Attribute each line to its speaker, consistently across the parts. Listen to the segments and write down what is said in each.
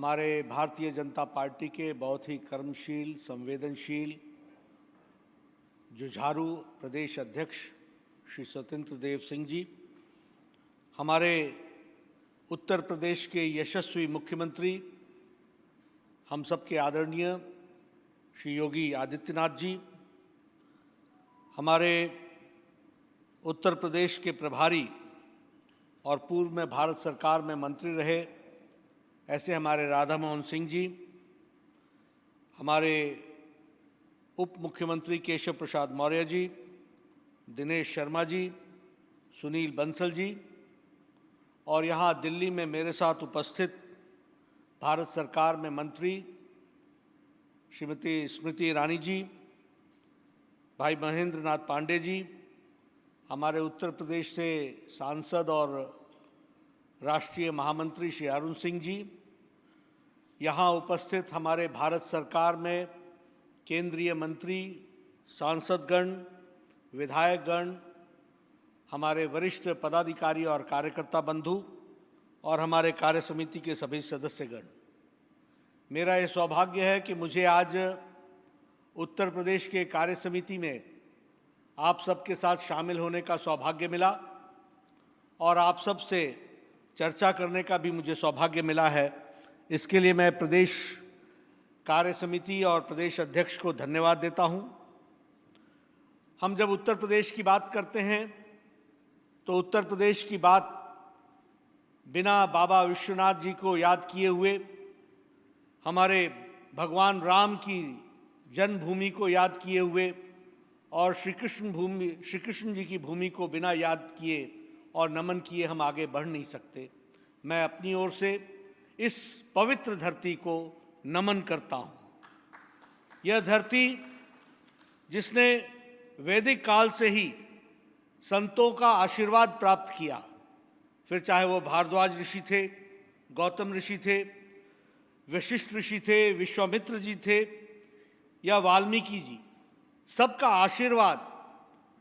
Speaker 1: हमारे भारतीय जनता पार्टी के बहुत ही कर्मशील, संवेदनशील, जुझारू प्रदेश अध्यक्ष श्री स्वतंत्र देव सिंह जी, हमारे उत्तर प्रदेश के यशस्वी मुख्यमंत्री, हम सबके आदरणीय श्री योगी आदित्यनाथ जी, हमारे उत्तर प्रदेश के प्रभारी और पूर्व में भारत सरकार में मंत्री रहे ऐसे हमारे राधा मोहन सिंह जी, हमारे उप मुख्यमंत्री केशव प्रसाद मौर्य जी, दिनेश शर्मा जी, सुनील बंसल जी और यहाँ दिल्ली में मेरे साथ उपस्थित भारत सरकार में मंत्री श्रीमती स्मृति ईरानी जी, भाई महेंद्र नाथ पांडे जी, हमारे उत्तर प्रदेश से सांसद और राष्ट्रीय महामंत्री श्री अरुण सिंह जी, यहाँ उपस्थित हमारे भारत सरकार में केंद्रीय मंत्री, सांसदगण, विधायकगण, हमारे वरिष्ठ पदाधिकारी और कार्यकर्ता बंधु और हमारे कार्य समिति के सभी सदस्यगण, मेरा ये सौभाग्य है कि मुझे आज उत्तर प्रदेश के कार्य समिति में आप सबके साथ शामिल होने का सौभाग्य मिला और आप सब से चर्चा करने का भी मुझे सौभाग्य मिला है। इसके लिए मैं प्रदेश कार्य समिति और प्रदेश अध्यक्ष को धन्यवाद देता हूं। हम जब उत्तर प्रदेश की बात करते हैं तो उत्तर प्रदेश की बात बिना बाबा विश्वनाथ जी को याद किए हुए, हमारे भगवान राम की जन्मभूमि को याद किए हुए और श्री कृष्ण जी की भूमि को बिना याद किए और नमन किए हम आगे बढ़ नहीं सकते। मैं अपनी ओर से इस पवित्र धरती को नमन करता हूँ। यह धरती जिसने वैदिक काल से ही संतों का आशीर्वाद प्राप्त किया, फिर चाहे वो भारद्वाज ऋषि थे, गौतम ऋषि थे, वशिष्ठ ऋषि थे, विश्वामित्र जी थे या वाल्मीकि जी, सबका आशीर्वाद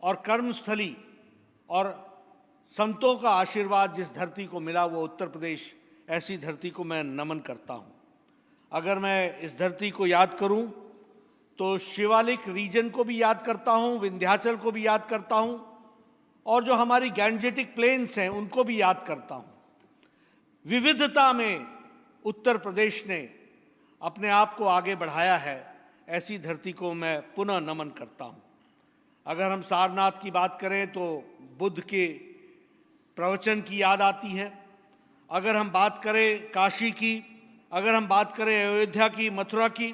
Speaker 1: और कर्मस्थली और संतों का आशीर्वाद जिस धरती को मिला वो उत्तर प्रदेश, ऐसी धरती को मैं नमन करता हूँ। अगर मैं इस धरती को याद करूँ तो शिवालिक रीजन को भी याद करता हूँ, विंध्याचल को भी याद करता हूँ और जो हमारी गैंजेटिक प्लेन्स हैं उनको भी याद करता हूँ। विविधता में उत्तर प्रदेश ने अपने आप को आगे बढ़ाया है, ऐसी धरती को मैं पुनः नमन करता हूँ। अगर हम सारनाथ की बात करें तो बुद्ध के प्रवचन की याद आती है। अगर हम बात करें काशी की, अगर हम बात करें अयोध्या की, मथुरा की,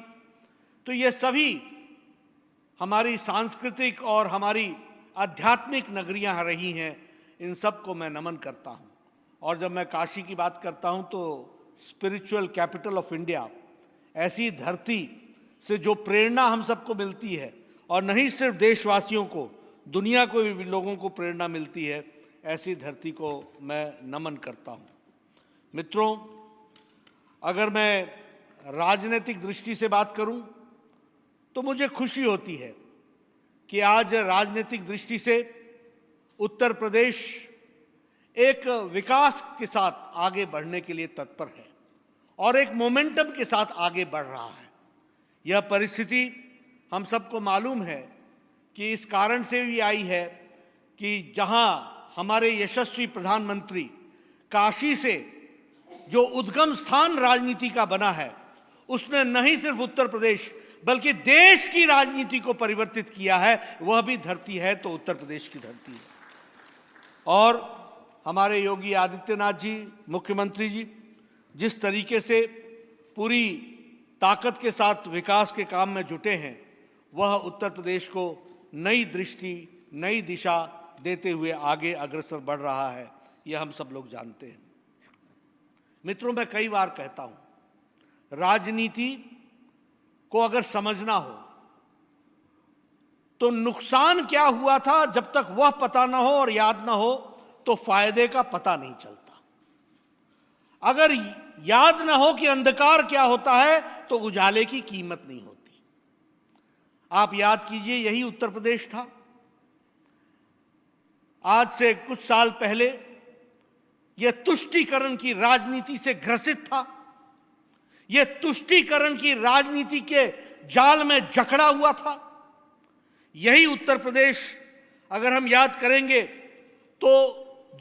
Speaker 1: तो ये सभी हमारी सांस्कृतिक और हमारी आध्यात्मिक नगरियां रही हैं। इन सब को मैं नमन करता हूँ। और जब मैं काशी की बात करता हूँ तो स्पिरिचुअल कैपिटल ऑफ इंडिया, ऐसी धरती से जो प्रेरणा हम सबको मिलती है और नहीं सिर्फ देशवासियों को, दुनिया को भी लोगों को प्रेरणा मिलती है, ऐसी धरती को मैं नमन करता हूँ। मित्रों, अगर मैं राजनीतिक दृष्टि से बात करूं तो मुझे खुशी होती है कि आज राजनीतिक दृष्टि से उत्तर प्रदेश एक विकास के साथ आगे बढ़ने के लिए तत्पर है और एक मोमेंटम के साथ आगे बढ़ रहा है। यह परिस्थिति हम सबको मालूम है कि इस कारण से भी आई है कि जहां हमारे यशस्वी प्रधानमंत्री काशी से जो उद्गम स्थान राजनीति का बना है, उसने नहीं सिर्फ उत्तर प्रदेश बल्कि देश की राजनीति को परिवर्तित किया है। वह भी धरती है तो उत्तर प्रदेश की धरती है। और हमारे योगी आदित्यनाथ जी, मुख्यमंत्री जी, जिस तरीके से पूरी ताकत के साथ विकास के काम में जुटे हैं, वह उत्तर प्रदेश को नई दृष्टि, नई दिशा देते हुए आगे अग्रसर बढ़ रहा है। यह हम सब लोग जानते हैं। मित्रों, मैं कई बार कहता हूं, राजनीति को अगर समझना हो तो नुकसान क्या हुआ था जब तक वह पता ना हो और याद ना हो तो फायदे का पता नहीं चलता। अगर याद ना हो कि अंधकार क्या होता है तो उजाले की कीमत नहीं होती। आप याद कीजिए, यही उत्तर प्रदेश था। आज से कुछ साल पहले यह तुष्टीकरण की राजनीति से ग्रसित था। यह तुष्टीकरण की राजनीति के जाल में जकड़ा हुआ था। यही उत्तर प्रदेश अगर हम याद करेंगे तो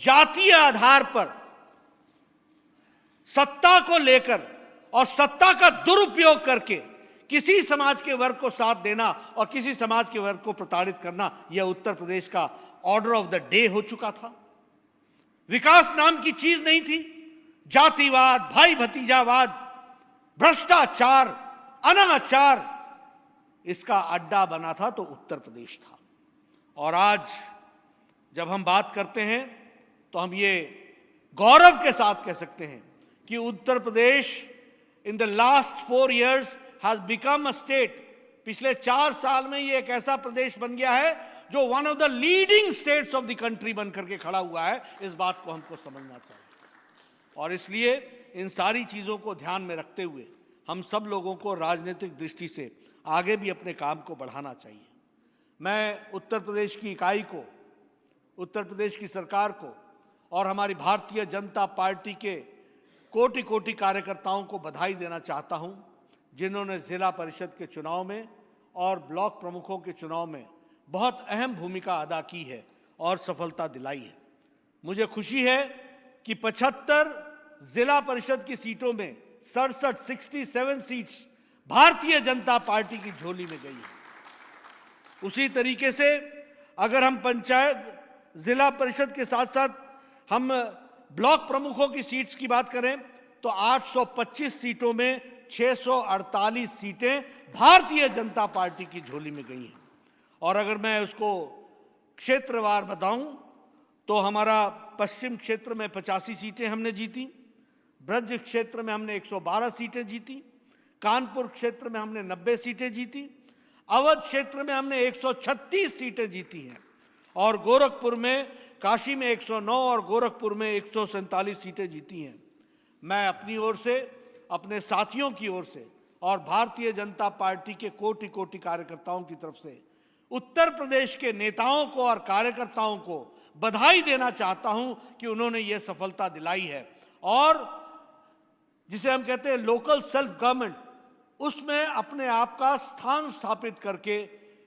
Speaker 1: जातीय आधार पर सत्ता को लेकर और सत्ता का दुरुपयोग करके किसी समाज के वर्ग को साथ देना और किसी समाज के वर्ग को प्रताड़ित करना, यह उत्तर प्रदेश का ऑर्डर ऑफ द डे हो चुका था। विकास नाम की चीज नहीं थी। जातिवाद, भाई भतीजावाद, भ्रष्टाचार, अनाचार, इसका अड्डा बना था तो उत्तर प्रदेश था। और आज जब हम बात करते हैं तो हम ये गौरव के साथ कह सकते हैं कि Uttar Pradesh in the last 4 years has become a state. पिछले 4 साल में ये एक ऐसा प्रदेश बन गया है जो one of the leading states of the country बन करके खड़ा हुआ है। इस बात को हमको समझना चाहिए और इसलिए इन सारी चीजों को ध्यान में रखते हुए हम सब लोगों को राजनीतिक दृष्टि से आगे भी अपने काम को बढ़ाना चाहिए। मैं उत्तर प्रदेश की इकाई को, उत्तर प्रदेश की सरकार को और हमारी भारतीय जनता पार्टी के कोटि कोटि कार्यकर्ताओं को बधाई देना चाहता हूं, जिन्होंने जिला परिषद के चुनाव में और ब्लॉक प्रमुखों के चुनाव में बहुत अहम भूमिका अदा की है और सफलता दिलाई है। मुझे खुशी है कि 75 जिला परिषद की सीटों में 67 सीट्स भारतीय जनता पार्टी की झोली में गई है। उसी तरीके से अगर हम पंचायत, जिला परिषद के साथ साथ हम ब्लॉक प्रमुखों की सीट्स की बात करें तो 825 सीटों में 648 सीटें भारतीय जनता पार्टी की झोली में गई हैं। और अगर मैं उसको क्षेत्रवार बताऊं तो हमारा पश्चिम क्षेत्र में 85 सीटें हमने जीती, ब्रज क्षेत्र में हमने 112 सीटें जीती, कानपुर क्षेत्र में हमने 90 सीटें जीती, अवध क्षेत्र में हमने 136 सीटें जीती हैं और गोरखपुर में, काशी में 109 और गोरखपुर में 147 सीटें जीती हैं। मैं अपनी ओर से, अपने साथियों की ओर से और भारतीय जनता पार्टी के कोटि कोटि कार्यकर्ताओं की तरफ से उत्तर प्रदेश के नेताओं को और कार्यकर्ताओं को बधाई देना चाहता हूं कि उन्होंने ये सफलता दिलाई है। और जिसे हम कहते हैं लोकल सेल्फ गवर्नमेंट, उसमें अपने आप का स्थान स्थापित करके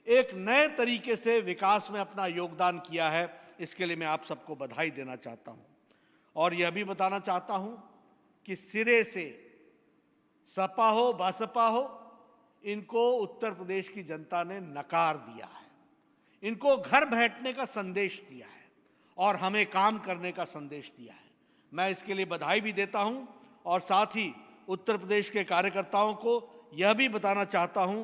Speaker 1: एक नए तरीके से विकास में अपना योगदान किया है। इसके लिए मैं आप सबको बधाई देना चाहता हूं और यह भी बताना चाहता हूं कि सिरे से सपा हो बसपा हो, इनको उत्तर प्रदेश की जनता ने नकार दिया है। इनको घर बैठने का संदेश दिया है और हमें काम करने का संदेश दिया है। मैं इसके लिए बधाई भी देता हूं और साथ ही उत्तर प्रदेश के कार्यकर्ताओं को यह भी बताना चाहता हूं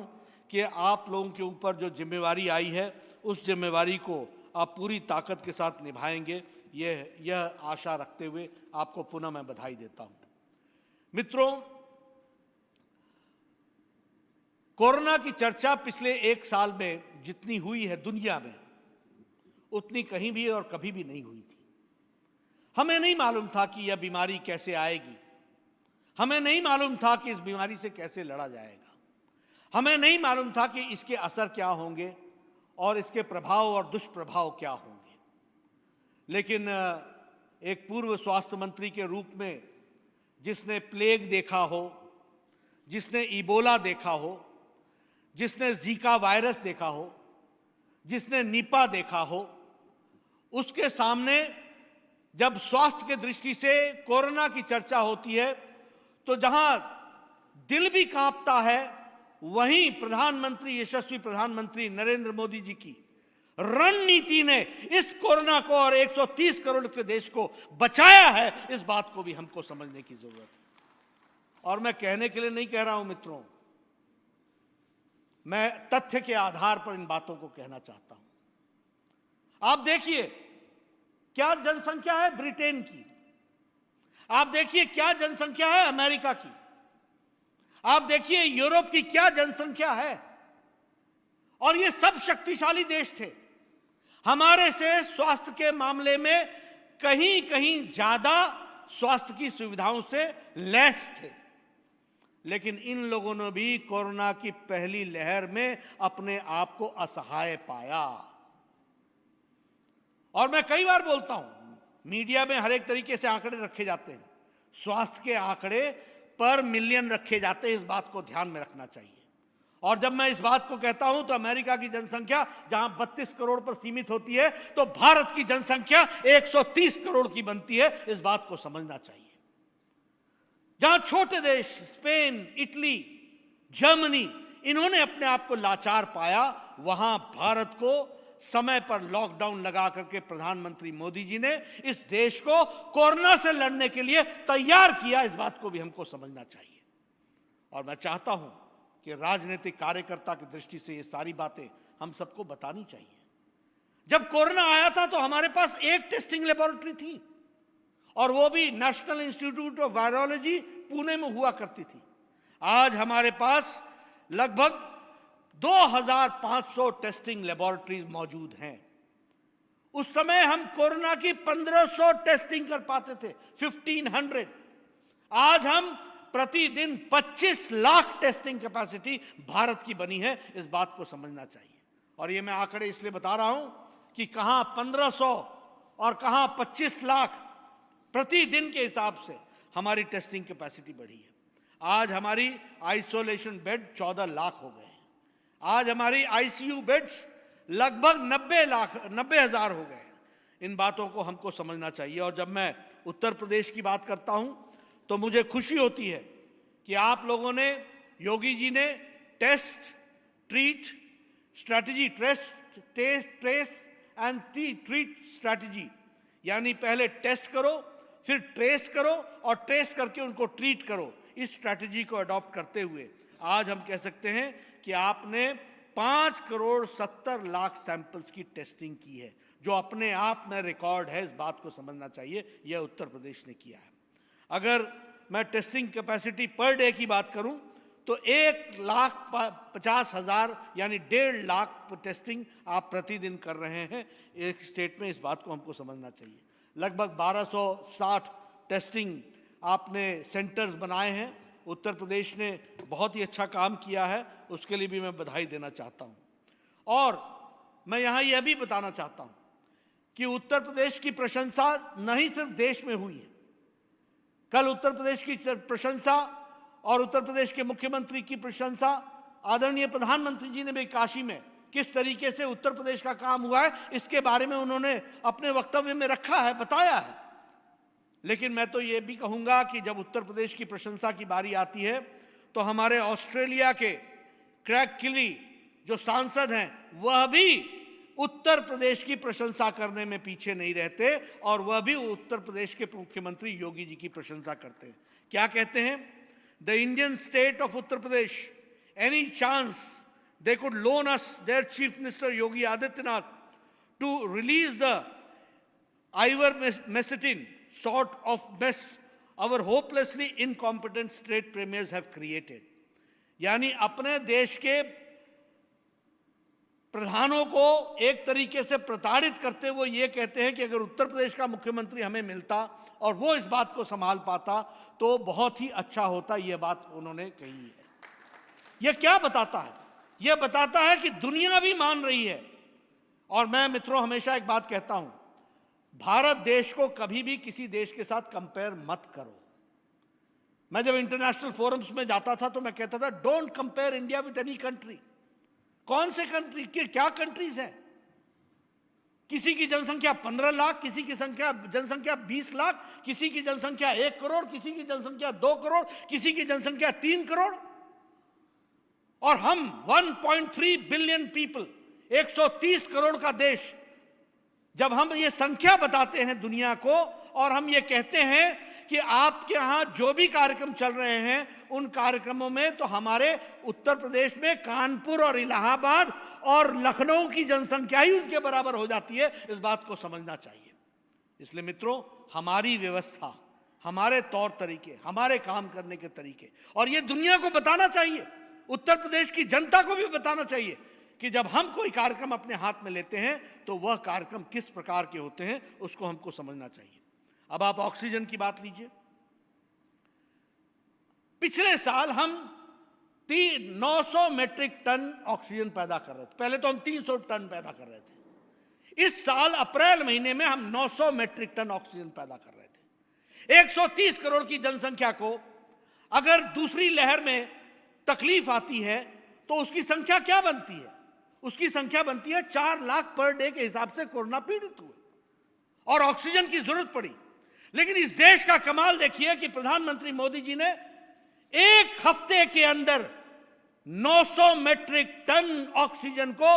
Speaker 1: कि आप लोगों के ऊपर जो जिम्मेवारी आई है उस जिम्मेवारी को आप पूरी ताकत के साथ निभाएंगे, यह आशा रखते हुए आपको पुनः मैं बधाई देता हूं। मित्रों, कोरोना की चर्चा पिछले 1 साल में जितनी हुई है दुनिया में, उतनी कहीं भी और कभी भी नहीं हुई थी। हमें नहीं मालूम था कि यह बीमारी कैसे आएगी, हमें नहीं मालूम था कि इस बीमारी से कैसे लड़ा जाएगा, हमें नहीं मालूम था कि इसके असर क्या होंगे और इसके प्रभाव और दुष्प्रभाव क्या होंगे। लेकिन एक पूर्व स्वास्थ्य मंत्री के रूप में, जिसने प्लेग देखा हो, जिसने इबोला देखा हो, जिसने जीका वायरस देखा हो, जिसने निपा देखा हो, उसके सामने जब स्वास्थ्य की दृष्टि से कोरोना की चर्चा होती है तो जहां दिल भी कांपता है, वहीं प्रधानमंत्री, यशस्वी प्रधानमंत्री नरेंद्र मोदी जी की रणनीति ने इस कोरोना को और 130 करोड़ के देश को बचाया है। इस बात को भी हमको समझने की जरूरत है। और मैं कहने के लिए नहीं कह रहा हूं मित्रों, मैं तथ्य के आधार पर इन बातों को कहना चाहता हूं। आप देखिए क्या जनसंख्या है ब्रिटेन की, आप देखिए क्या जनसंख्या है अमेरिका की, आप देखिए यूरोप की क्या जनसंख्या है, और ये सब शक्तिशाली देश थे। हमारे से स्वास्थ्य के मामले में कहीं कहीं ज्यादा स्वास्थ्य की सुविधाओं से लैस थे। लेकिन इन लोगों ने भी कोरोना की पहली लहर में अपने आप को असहाय पाया। और मैं कई बार बोलता हूं, मीडिया में हर एक तरीके से आंकड़े रखे जाते हैं। स्वास्थ्य के आंकड़े पर मिलियन रखे जाते हैं, इस बात को ध्यान में रखना चाहिए। और जब मैं इस बात को कहता हूं तो अमेरिका की जनसंख्या जहां 32 करोड़ पर सीमित होती है, तो भारत की जनसंख्या 130 करोड़ की बनती है, इस बात को समझना चाहिए। जहां छोटे देश स्पेन, इटली, जर्मनी, इन्होंने अपने आप को लाचार पाया, वहां भारत को समय पर लॉकडाउन लगा करके प्रधानमंत्री मोदी जी ने इस देश को कोरोना से लड़ने के लिए तैयार किया, इस बात को भी हमको समझना चाहिए। और मैं चाहता हूं कि राजनीतिक कार्यकर्ता की दृष्टि से ये सारी बातें हम सबको बतानी चाहिए। जब कोरोना आया था तो हमारे पास एक टेस्टिंग लेबोरेटरी थी, और वो भी national institute of virology Pune में हुआ करती थी। आज हमारे पास लगभग 2500 टेस्टिंग लेबोरेटरीज मौजूद हैं। उस समय हम कोरोना की 1500 टेस्टिंग कर पाते थे, 1500। आज हम प्रतिदिन 25 लाख टेस्टिंग कैपेसिटी भारत की बनी है, इस बात को समझना चाहिए। और ये मैं आंकड़े इसलिए बता रहा हूं कि कहां 1500 और कहां 25 लाख प्रतिदिन के हिसाब से हमारी टेस्टिंग कैपेसिटी बढ़ी है। आज हमारी आइसोलेशन बेड 14 लाख हो गए हैं। आज हमारी आईसीयू बेड्स लगभग 90,000 हो गए हैं। इन बातों को हमको समझना चाहिए। और जब मैं उत्तर प्रदेश की बात करता हूं तो मुझे खुशी होती है कि आप लोगों ने, योगी जी ने test, treat strategy, test, trace and treat strategy, यानी पहले टेस्ट करो, फिर ट्रेस करो और ट्रेस करके उनको ट्रीट करो, इस स्ट्रैटेजी को अडॉप्ट करते हुए आज हम कह सकते हैं कि आपने 5 करोड़ 70 लाख सैंपल्स की टेस्टिंग की है, जो अपने आप में रिकॉर्ड है, इस बात को समझना चाहिए। यह उत्तर प्रदेश ने किया है। अगर मैं टेस्टिंग कैपेसिटी पर डे की बात करूं तो 1,50,000 यानी 1.5 लाख टेस्टिंग आप प्रतिदिन कर रहे हैं एक स्टेट में, इस बात को हमको समझना चाहिए। लगभग 1260 टेस्टिंग आपने सेंटर्स बनाए हैं। उत्तर प्रदेश ने बहुत ही अच्छा काम किया है, उसके लिए भी मैं बधाई देना चाहता हूं। और मैं यहां यह भी बताना चाहता हूं कि उत्तर प्रदेश की प्रशंसा नहीं सिर्फ देश में हुई है। कल उत्तर प्रदेश की प्रशंसा और उत्तर प्रदेश के मुख्यमंत्री की प्रशंसा आदरणीय प्रधानमंत्री जी ने भी काशी में किस तरीके से उत्तर प्रदेश का काम हुआ है, इसके बारे में उन्होंने अपने वक्तव्य में रखा है, बताया है। लेकिन मैं तो ये भी कहूंगा कि जब उत्तर प्रदेश की प्रशंसा की बारी आती है तो हमारे ऑस्ट्रेलिया के क्रैग किली जो सांसद हैं, वह भी उत्तर प्रदेश की प्रशंसा करने में पीछे नहीं रहते, और वह भी उत्तर प्रदेश के मुख्यमंत्री योगी जी की प्रशंसा करते हैं। क्या कहते हैं? The Indian state of Uttar Pradesh, any chance they could loan us their chief minister Yogi Adityanath to release the ivermectin sort of mess our hopelessly incompetent state premiers have created। यानी अपने देश के प्रधानों को एक तरीके से प्रताड़ित करते हुए ये कहते हैं कि अगर उत्तर प्रदेश का मुख्यमंत्री हमें मिलता और वो इस बात को संभाल पाता तो बहुत ही अच्छा होता। ये बात उन्होंने कही है। यह क्या बताता है? यह बताता है कि दुनिया भी मान रही है। और मैं मित्रों हमेशा एक बात कहता हूं, भारत देश को कभी भी किसी देश के साथ कंपेयर मत करो। मैं जब इंटरनेशनल फोरम्स में जाता था तो मैं कहता था don't compare India with any country. कौन से कंट्री के क्या कंट्रीज हैं? किसी की जनसंख्या 15 लाख, किसी की जनसंख्या 20 लाख, किसी की जनसंख्या 1 करोड़, किसी की जनसंख्या 2 करोड़, किसी की जनसंख्या 3 करोड़, और हम 1.3 बिलियन पीपल, 130 करोड़ का देश। जब हम ये संख्या बताते हैं दुनिया को और हम ये कहते हैं कि आपके यहां जो भी कार्यक्रम चल रहे हैं उन कार्यक्रमों में तो हमारे उत्तर प्रदेश में कानपुर और इलाहाबाद और लखनऊ की जनसंख्या ही उनके बराबर हो जाती है, इस बात को समझना चाहिए। इसलिए मित्रों, हमारी व्यवस्था, हमारे तौर तरीके, हमारे काम करने के तरीके, और ये दुनिया को बताना चाहिए, उत्तर प्रदेश की जनता को भी बताना चाहिए कि जब हम कोई कार्यक्रम अपने हाथ में लेते हैं तो वह कार्यक्रम किस प्रकार के होते हैं, उसको हमको समझना चाहिए। अब आप ऑक्सीजन की बात लीजिए। पिछले साल हम 900 मेट्रिक टन ऑक्सीजन पैदा कर रहे थे। पहले तो हम 300 टन पैदा कर रहे थे। इस साल अप्रैल महीने में हम 900 मेट्रिक टन ऑक्सीजन पैदा कर रहे थे। 130 करोड़ की जनसंख्या को अगर दूसरी लहर में तकलीफ आती है तो उसकी संख्या क्या बनती है? उसकी संख्या बनती है 4 लाख पर डे के हिसाब से कोरोना पीड़ित हुए और ऑक्सीजन की जरूरत पड़ी। लेकिन इस देश का कमाल देखिए कि प्रधानमंत्री मोदी जी ने एक हफ्ते के अंदर 900 मेट्रिक टन ऑक्सीजन को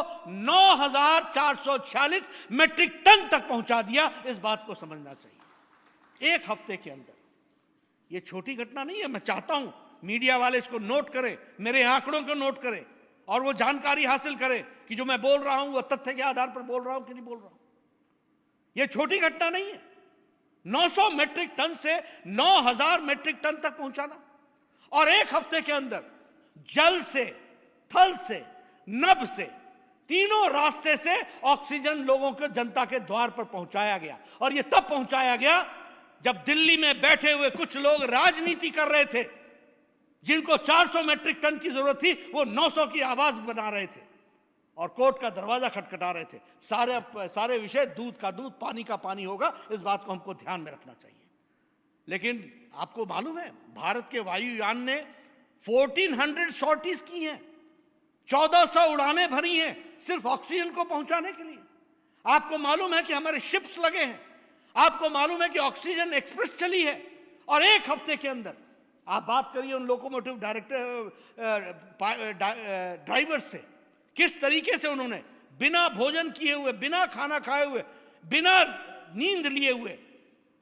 Speaker 1: 9,446 मेट्रिक टन तक पहुंचा दिया। इस बात को समझना चाहिए, एक हफ्ते के अंदर। यह छोटी घटना नहीं है। मैं चाहता हूं मीडिया वाले इसको नोट करें, मेरे आंकड़ों को नोट करें और वो जानकारी हासिल करें कि जो मैं बोल रहा हूं वो तथ्य के आधार पर बोल रहा हूं कि नहीं बोल रहा हूं। यह छोटी घटना नहीं है। 900 मेट्रिक टन से 9,000 मेट्रिक टन तक पहुंचाना और एक हफ्ते के अंदर जल से, थल से, नभ से, तीनों रास्ते से ऑक्सीजन लोगों के, जनता के द्वार पर पहुंचाया गया। और यह तब पहुंचाया गया जब दिल्ली में बैठे हुए कुछ लोग राजनीति कर रहे थे। जिनको 400 मेट्रिक टन की जरूरत थी वो 900 की आवाज बना रहे थे और कोर्ट का दरवाजा खटखटा रहे थे। सारे विषय दूध का दूध, पानी का पानी होगा, इस बात को हमको ध्यान में रखना चाहिए। लेकिन आपको मालूम है भारत के वायुयान ने 1400 सॉर्टीज की हैं, 1400 उड़ानें भरी हैं सिर्फ ऑक्सीजन को पहुंचाने के लिए। आपको मालूम है कि हमारे शिप्स लगे हैं, आपको मालूम है कि ऑक्सीजन एक्सप्रेस चली है। और एक हफ्ते के अंदर आप बात करिए उन लोकोमोटिव ड्राइवर से, किस तरीके से उन्होंने बिना भोजन किए हुए, बिना खाना खाए हुए, बिना नींद लिए हुए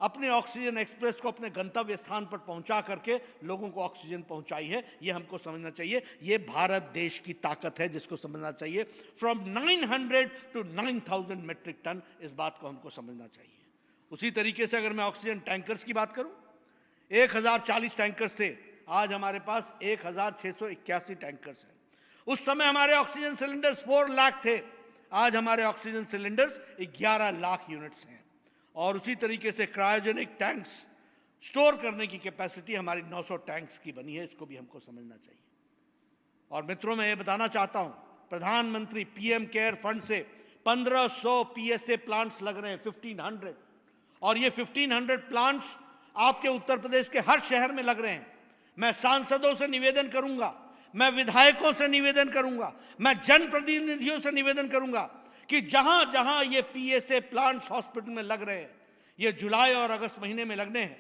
Speaker 1: अपने ऑक्सीजन एक्सप्रेस को अपने गंतव्य स्थान पर पहुंचा करके लोगों को ऑक्सीजन पहुंचाई है। यह हमको समझना चाहिए। यह भारत देश की ताकत है जिसको समझना चाहिए। फ्रॉम 900 टू 9,000 मेट्रिक टन, इस बात को हमको समझना चाहिए। उसी तरीके से अगर मैं ऑक्सीजन टैंकर्स की बात करूं, 1040 टैंकर्स थे, आज हमारे पास 1681 टैंकर्स हैं। उस समय हमारे ऑक्सीजन सिलेंडर्स 4 लाख थे, आज हमारे ऑक्सीजन सिलेंडर्स 11 लाख यूनिट्स हैं। और उसी तरीके से क्रायोजेनिक टैंक्स स्टोर करने की कैपेसिटी हमारी 900 टैंक्स की बनी है। इसको भी हमको समझना चाहिए। और मित्रों, मैं ये बताना चाहता हूं, प्रधानमंत्री पीएम केयर फंड से 1500 पीएसए प्लांट्स लग रहे हैं, 1500। और ये 1500 प्लांट्स आपके उत्तर प्रदेश के हर शहर में लग रहे हैं। मैं सांसदों से निवेदन करूंगा, मैं विधायकों से निवेदन करूंगा, मैं जनप्रतिनिधियों से निवेदन करूंगा कि जहां जहां ये पीएसए प्लांट्स हॉस्पिटल में लग रहे हैं, ये जुलाई और अगस्त महीने में लगने हैं।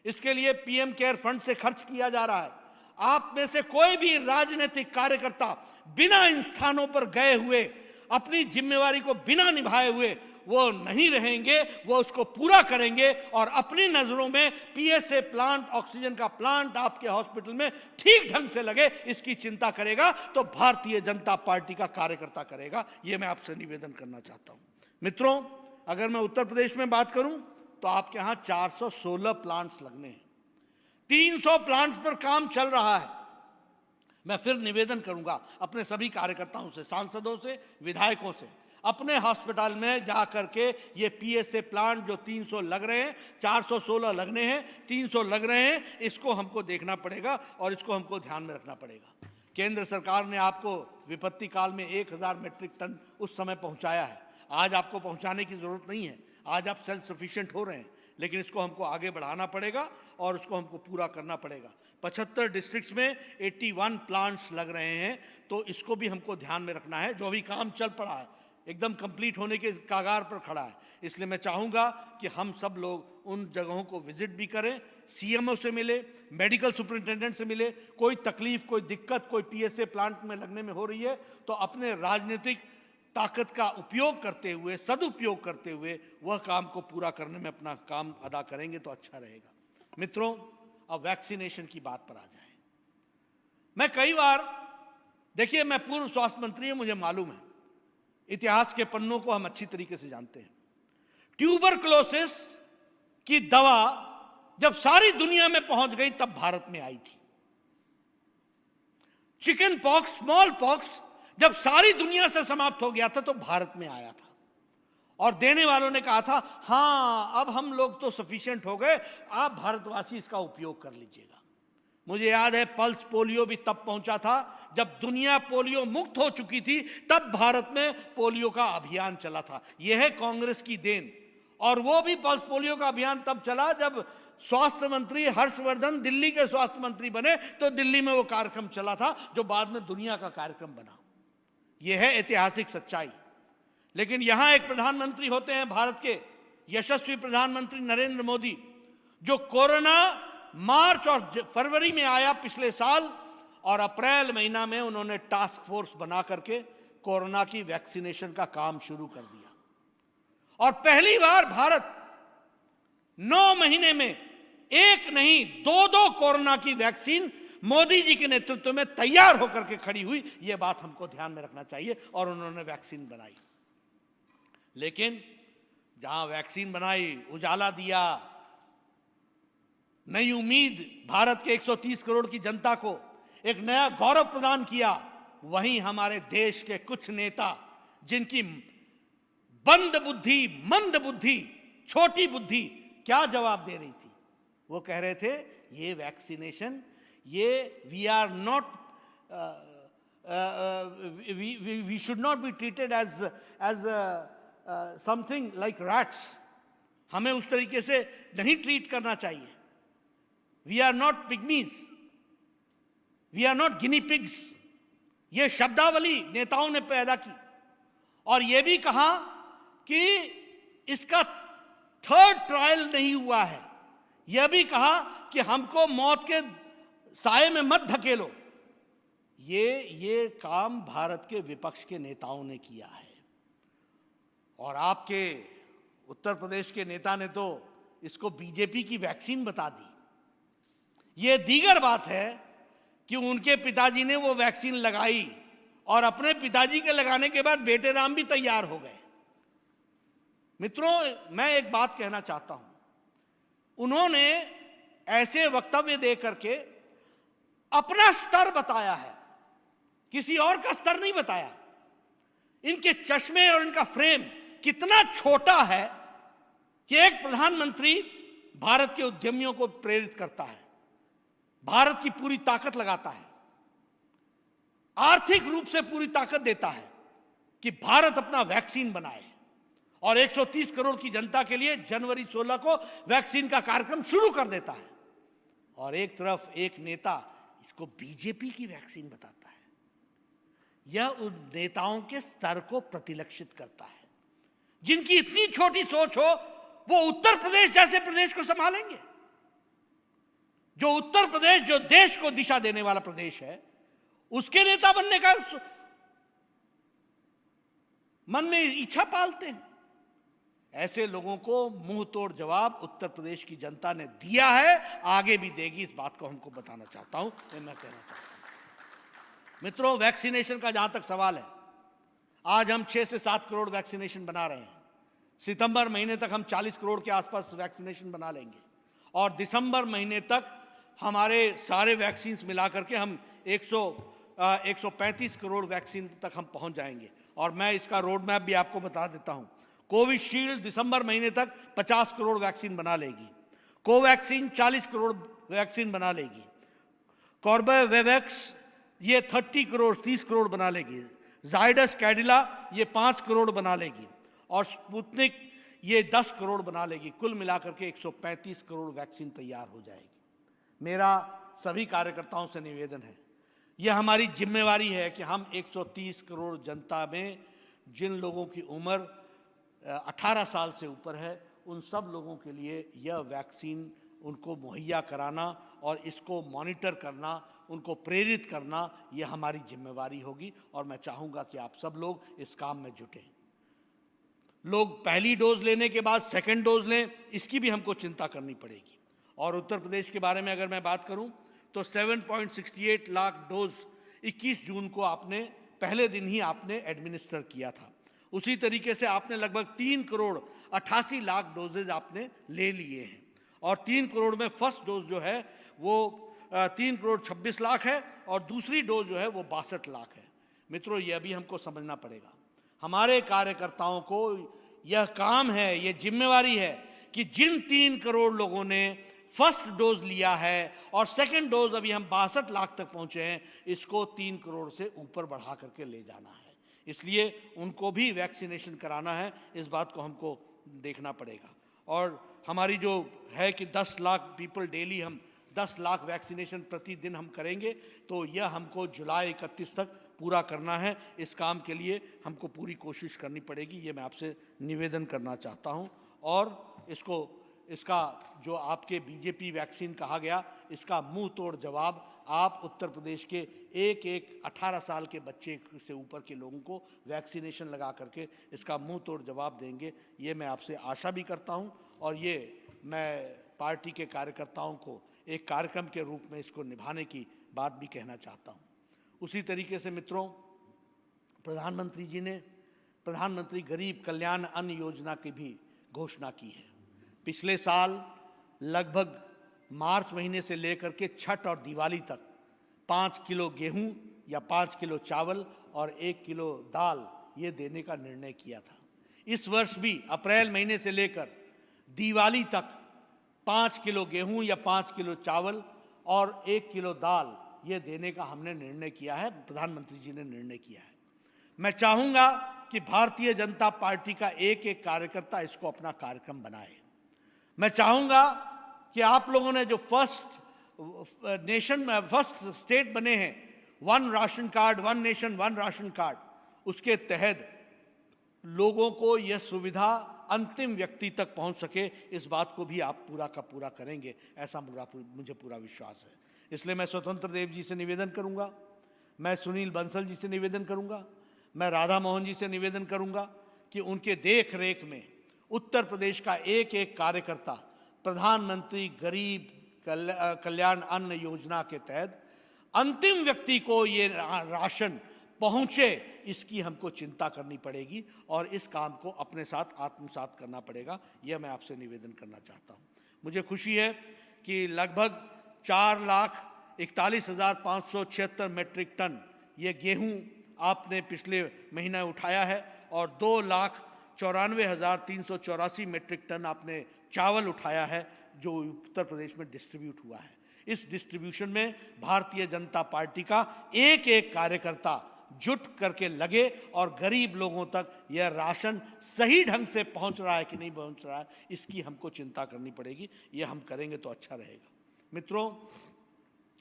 Speaker 1: इसके लिए पीएम केयर फंड से खर्च किया जा रहा है। आप में से कोई भी राजनीतिक कार्यकर्ता बिना इन स्थानों पर गए हुए, अपनी जिम्मेवारी को बिना निभाए हुए वो नहीं रहेंगे, वो उसको पूरा करेंगे और अपनी नजरों में पीएसए प्लांट, ऑक्सीजन का प्लांट आपके हॉस्पिटल में ठीक ढंग से लगे, इसकी चिंता करेगा तो भारतीय जनता पार्टी का कार्यकर्ता करेगा। ये मैं आपसे निवेदन करना चाहता हूं। मित्रों, अगर मैं उत्तर प्रदेश में बात करूं तो आपके यहां 416 प्लांट्स लगने हैं, 300 प्लांट्स पर काम चल रहा है। मैं फिर निवेदन करूंगा अपने सभी कार्यकर्ताओं से, सांसदों से, विधायकों से, अपने हॉस्पिटल में जाकर के ये पीएसए प्लांट जो 300 लग रहे हैं, 416 लगने हैं, 300 लग रहे हैं, इसको हमको देखना पड़ेगा और इसको हमको ध्यान में रखना पड़ेगा। केंद्र सरकार ने आपको विपत्ति काल में 1000 मेट्रिक टन उस समय पहुंचाया है। आज आपको पहुंचाने की जरूरत नहीं है, आज आप सेल्फ सफिशिएंट हो रहे हैं, लेकिन इसको हमको आगे बढ़ाना पड़ेगा और उसको हमको पूरा करना पड़ेगा। 75 डिस्ट्रिक्ट्स में 81 प्लांट्स लग रहे हैं, तो इसको भी हमको ध्यान में रखना है। जो अभी काम चल पड़ा है एकदम कंप्लीट होने के कागार पर खड़ा है, इसलिए मैं चाहूँगा कि हम सब लोग उन जगहों को विजिट भी करें, सीएमओ से मिले, मेडिकल सुपरिटेंडेंट से मिले। कोई तकलीफ, कोई दिक्कत, कोई पीएसए प्लांट में लगने में हो रही है तो अपने राजनीतिक ताकत का उपयोग करते हुए, सदुपयोग करते हुए वह काम को पूरा करने में अपना काम अदा करेंगे तो अच्छा रहेगा। मित्रों, अब वैक्सीनेशन की बात पर आ जाए। मैं कई बार, देखिए, मैं पूर्व स्वास्थ्य मंत्री हूं, मुझे मालूम है, इतिहास के पन्नों को हम अच्छी तरीके से जानते हैं। ट्यूबरक्लोसिस की दवा जब सारी दुनिया में पहुंच गई तब भारत में आई थी। चिकन पॉक्स, स्मॉल पॉक्स जब सारी दुनिया से समाप्त हो गया था तो भारत में आया था और देने वालों ने कहा था, हां अब हम लोग तो सफिशिएंट हो गए, आप भारतवासी इसका उपयोग कर लीजिएगा। मुझे याद है पल्स पोलियो भी तब पहुंचा था जब दुनिया पोलियो मुक्त हो चुकी थी, तब भारत में पोलियो का अभियान चला था। यह है कांग्रेस की देन। और वो भी पल्स पोलियो का अभियान तब चला जब स्वास्थ्य मंत्री हर्षवर्धन दिल्ली के स्वास्थ्य मंत्री बने तो दिल्ली में वो कार्यक्रम चला था जो बाद में दुनिया का कार्यक्रम बना। यह है ऐतिहासिक सच्चाई। लेकिन यहां एक प्रधानमंत्री होते हैं भारत के, यशस्वी प्रधानमंत्री नरेंद्र मोदी, जो कोरोना मार्च और फरवरी में आया पिछले साल, और अप्रैल महीना में उन्होंने टास्क फोर्स बना करके कोरोना की वैक्सीनेशन का काम शुरू कर दिया। और पहली बार भारत 9 महीने में एक नहीं 2 कोरोना की वैक्सीन मोदी जी के नेतृत्व में तैयार होकर के खड़ी हुई। यह बात हमको ध्यान में रखना चाहिए। और उन्होंने वैक्सीन बनाई। लेकिन जहां वैक्सीन बनाई, उजाला दिया, नई उम्मीद भारत के 130 करोड़ की जनता को एक नया गौरव प्रदान किया, वहीं हमारे देश के कुछ नेता जिनकी बंद बुद्धि, मंद बुद्धि, छोटी बुद्धि क्या जवाब दे रही थी? वो कह रहे थे ये वैक्सीनेशन, ये we are not, we should not be treated as something like rats. हमें उस तरीके से नहीं ट्रीट करना चाहिए। We are not pygmies, we are not guinea pigs. ये शब्दावली नेताओं ने पैदा की। और यह भी कहा कि इसका 3rd ट्रायल नहीं हुआ है। यह भी कहा कि हमको मौत के साए में मत धकेलो। ये काम भारत के विपक्ष के नेताओं ने किया है। और आपके उत्तर प्रदेश के नेता ने तो इसको बीजेपी की वैक्सीन बता दी। यह दीगर बात है कि उनके पिताजी ने वो वैक्सीन लगाई और अपने पिताजी के लगाने के बाद बेटे राम भी तैयार हो गए। मित्रों, मैं एक बात कहना चाहता हूं। उन्होंने ऐसे वक्तव्य दे करके अपना स्तर बताया है, किसी और का स्तर नहीं बताया। इनके चश्मे और इनका फ्रेम कितना छोटा है कि एक प्रधानमंत्री भारत के उद्यमियों को प्रेरित करता है, भारत की पूरी ताकत लगाता है, आर्थिक रूप से पूरी ताकत देता है कि भारत अपना वैक्सीन बनाए, और 130 करोड़ की जनता के लिए जनवरी 16 को वैक्सीन का कार्यक्रम शुरू कर देता है। और एक तरफ एक नेता इसको बीजेपी की वैक्सीन बताता है। यह उन नेताओं के स्तर को प्रतिलक्षित करता है जिनकी इतनी छोटी सोच हो। वो उत्तर प्रदेश जैसे प्रदेश को संभालेंगे, जो उत्तर प्रदेश, जो देश को दिशा देने वाला प्रदेश है, उसके नेता बनने का मन में इच्छा पालते हैं। ऐसे लोगों को मुंह तोड़ जवाब उत्तर प्रदेश की जनता ने दिया है, आगे भी देगी। इस बात को हमको बताना चाहता हूं, मैं कहना चाहता हूं। मित्रों, वैक्सीनेशन का जहां तक सवाल है, आज हम 6 से 7 करोड़ वैक्सीनेशन बना रहे हैं। सितंबर महीने तक हम 40 करोड़ के आसपास वैक्सीनेशन बना लेंगे, और दिसंबर महीने तक हमारे सारे वैक्सीन मिला करके हम 135 करोड़ वैक्सीन तक हम पहुंच जाएंगे। और मैं इसका रोड मैप भी आपको बता देता हूं। कोविशील्ड दिसंबर महीने तक 50 करोड़ वैक्सीन बना लेगी, कोवैक्सीन 40 करोड़ वैक्सीन बना लेगी, कॉर्बेवैक्स ये 30 करोड़ बना लेगी, जाइडस कैडिला ये 5 करोड़ बना लेगी, और स्पुतनिक ये 10 करोड़ बना लेगी। कुल मिलाकर के 135 करोड़ वैक्सीन तैयार हो जाएगी। मेरा सभी कार्यकर्ताओं से निवेदन है, यह हमारी जिम्मेवारी है कि हम 130 करोड़ जनता में जिन लोगों की उम्र 18 साल से ऊपर है, उन सब लोगों के लिए यह वैक्सीन उनको मुहैया कराना और इसको मॉनिटर करना, उनको प्रेरित करना, यह हमारी जिम्मेवारी होगी। और मैं चाहूँगा कि आप सब लोग इस काम में जुटें। लोग पहली डोज लेने के बाद सेकंड डोज लें, इसकी भी हमको चिंता करनी पड़ेगी। और उत्तर प्रदेश के बारे में अगर मैं बात करूं तो 7.68 लाख डोज 21 जून को आपने पहले दिन ही आपने एडमिनिस्टर किया था। उसी तरीके से आपने लगभग 3 करोड़ 88 लाख डोजेज आपने ले लिए हैं, और 3 करोड़ में फर्स्ट डोज जो है वो 3 करोड़ 26 लाख है, और दूसरी डोज जो है वो 62 लाख है। मित्रों, यह भी हमको समझना पड़ेगा। हमारे कार्यकर्ताओं को यह काम है, यह जिम्मेवारी है कि जिन 3 करोड़ लोगों ने फर्स्ट डोज लिया है और सेकंड डोज अभी हम 62 लाख तक पहुंचे हैं, इसको 3 करोड़ से ऊपर बढ़ा करके ले जाना है। इसलिए उनको भी वैक्सीनेशन कराना है, इस बात को हमको देखना पड़ेगा। और हमारी जो है कि 10 लाख पीपल डेली, हम 10 लाख वैक्सीनेशन प्रतिदिन हम करेंगे, तो यह हमको जुलाई 31 तक पूरा करना है। इस काम के लिए हमको पूरी कोशिश करनी पड़ेगी, ये मैं आपसे निवेदन करना चाहता हूँ। और इसका जो आपके बीजेपी वैक्सीन कहा गया, इसका मुंह तोड़ जवाब आप उत्तर प्रदेश के एक 18 साल के बच्चे से ऊपर के लोगों को वैक्सीनेशन लगा करके इसका मुंह तोड़ जवाब देंगे, ये मैं आपसे आशा भी करता हूँ। और ये मैं पार्टी के कार्यकर्ताओं को एक कार्यक्रम के रूप में इसको निभाने की बात भी कहना चाहता हूँ। उसी तरीके से मित्रों, प्रधानमंत्री जी ने प्रधानमंत्री गरीब कल्याण अन्न योजना की भी घोषणा की है। पिछले साल लगभग मार्च महीने से लेकर के छठ और दिवाली तक 5 किलो गेहूं या 5 किलो चावल और 1 किलो दाल ये देने का निर्णय किया था। इस वर्ष भी अप्रैल महीने से लेकर दिवाली तक 5 किलो गेहूं या 5 किलो चावल और 1 किलो दाल ये देने का हमने निर्णय किया है, प्रधानमंत्री जी ने निर्णय किया है। मैं चाहूँगा कि भारतीय जनता पार्टी का एक कार्यकर्ता इसको अपना कार्यक्रम बनाए। मैं चाहूँगा कि आप लोगों ने जो फर्स्ट स्टेट बने हैं, 1 ration card 1 nation 1 ration card, उसके तहत लोगों को यह सुविधा अंतिम व्यक्ति तक पहुंच सके, इस बात को भी आप पूरा का पूरा करेंगे, ऐसा मुझे पूरा विश्वास है। इसलिए मैं स्वतंत्र देव जी से निवेदन करूंगा, मैं सुनील बंसल जी से निवेदन करूंगा, मैं राधा मोहन जी से निवेदन करूंगा कि उनके देख रेख में उत्तर प्रदेश का एक कार्यकर्ता प्रधानमंत्री गरीब कल्याण अन्न योजना के तहत अंतिम व्यक्ति को ये राशन पहुंचे, इसकी हमको चिंता करनी पड़ेगी और इस काम को अपने साथ आत्मसात करना पड़ेगा, यह मैं आपसे निवेदन करना चाहता हूं। मुझे खुशी है कि लगभग 4,41,576 मेट्रिक टन ये गेहूं आपने पिछले महीने उठाया है और 2,94,384 मेट्रिक टन आपने चावल उठाया है, जो उत्तर प्रदेश में डिस्ट्रीब्यूट हुआ है। इस डिस्ट्रीब्यूशन में भारतीय जनता पार्टी का एक कार्यकर्ता जुट करके लगे और गरीब लोगों तक यह राशन सही ढंग से पहुंच रहा है कि नहीं पहुंच रहा है, इसकी हमको चिंता करनी पड़ेगी। यह हम करेंगे तो अच्छा रहेगा। मित्रों,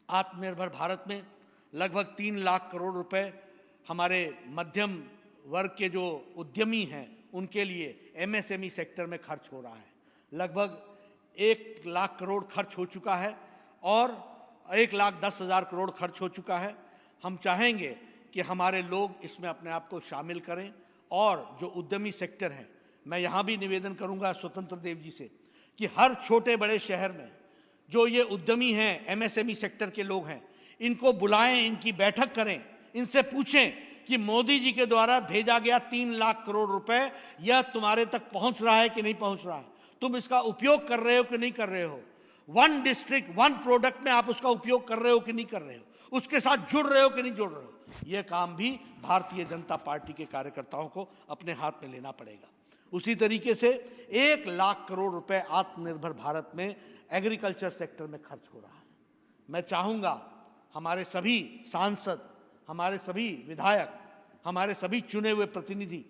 Speaker 1: आत्मनिर्भर भारत में लगभग 3 लाख करोड़ रुपए हमारे मध्यम वर्ग के जो उद्यमी हैं उनके लिए MSME सेक्टर में खर्च हो रहा है। लगभग 1 लाख करोड़ खर्च हो चुका है और 1,10,000 करोड़ खर्च हो चुका है। हम चाहेंगे कि हमारे लोग इसमें अपने आप को शामिल करें और जो उद्यमी सेक्टर हैं, मैं यहाँ भी निवेदन करूँगा स्वतंत्र देव जी से कि हर छोटे बड़े शहर में जो ये उद्यमी हैं, MSME सेक्टर के लोग हैं, इनको बुलाएं, इनकी बैठक करें, इनसे पूछें कि मोदी जी के द्वारा भेजा गया 3 लाख करोड़ रुपए यह तुम्हारे तक पहुंच रहा है कि नहीं पहुंच रहा है, तुम इसका उपयोग कर रहे हो कि नहीं कर रहे हो, 1 डिस्ट्रिक्ट 1 प्रोडक्ट में आप उसका उपयोग कर रहे हो कि नहीं कर रहे हो, उसके साथ जुड़ रहे हो कि नहीं जुड़ रहे हो। यह काम भी भारतीय जनता पार्टी के कार्यकर्ताओं को अपने हाथ में लेना पड़ेगा। उसी तरीके से 1 लाख करोड़ रुपए आत्मनिर्भर भारत में एग्रीकल्चर सेक्टर में खर्च हो रहा है। मैं चाहूँगा हमारे सभी सांसद, हमारे सभी विधायक, हमारे सभी चुने हुए प्रतिनिधि,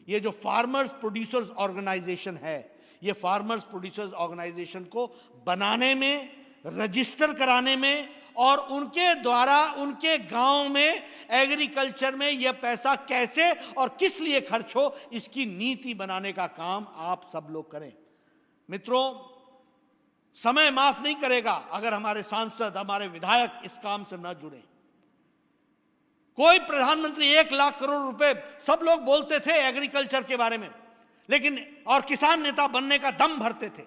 Speaker 1: ये जो फार्मर्स प्रोड्यूसर्स ऑर्गेनाइजेशन है, ये फार्मर्स प्रोड्यूसर्स ऑर्गेनाइजेशन को बनाने में, रजिस्टर कराने में और उनके द्वारा उनके गांव में एग्रीकल्चर में यह पैसा कैसे और किस लिए खर्च हो, इसकी नीति बनाने का काम आप सब लोग करें। मित्रों, समय माफ नहीं करेगा अगर हमारे सांसद, हमारे विधायक इस काम से न जुड़े। कोई प्रधानमंत्री 1 लाख करोड़ रुपए, सब लोग बोलते थे एग्रीकल्चर के बारे में, लेकिन और किसान नेता बनने का दम भरते थे,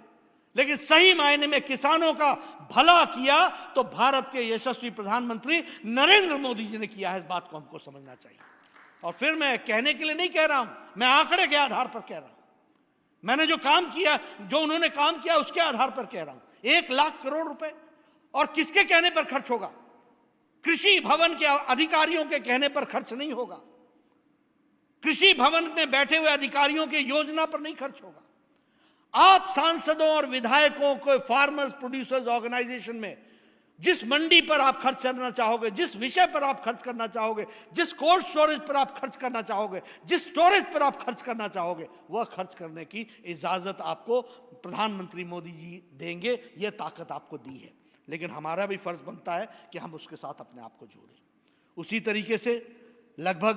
Speaker 1: लेकिन सही मायने में किसानों का भला किया तो भारत के यशस्वी प्रधानमंत्री नरेंद्र मोदी जी ने किया है। इस बात को हमको समझना चाहिए। और फिर मैं कहने के लिए नहीं कह रहा हूं, मैं आंकड़े के आधार पर कह रहा हूं। मैंने जो काम किया, जो उन्होंने काम किया, उसके आधार पर कह रहा हूं। 1 लाख करोड़ रुपए और किसके कहने पर खर्च होगा? कृषि भवन के अधिकारियों के कहने पर खर्च नहीं होगा, कृषि भवन में बैठे हुए अधिकारियों के योजना पर नहीं खर्च होगा। आप सांसदों और विधायकों को फार्मर्स प्रोड्यूसर्स ऑर्गेनाइजेशन में जिस मंडी पर आप खर्च करना चाहोगे, जिस विषय पर आप खर्च करना चाहोगे, जिस कोल्ड स्टोरेज पर आप खर्च करना चाहोगे, जिस स्टोरेज पर आप खर्च करना चाहोगे, वह खर्च करने की इजाजत आपको प्रधानमंत्री मोदी जी देंगे। यह ताकत आपको दी है, लेकिन हमारा भी फर्ज बनता है कि हम उसके साथ अपने आप को जोड़ें। उसी तरीके से लगभग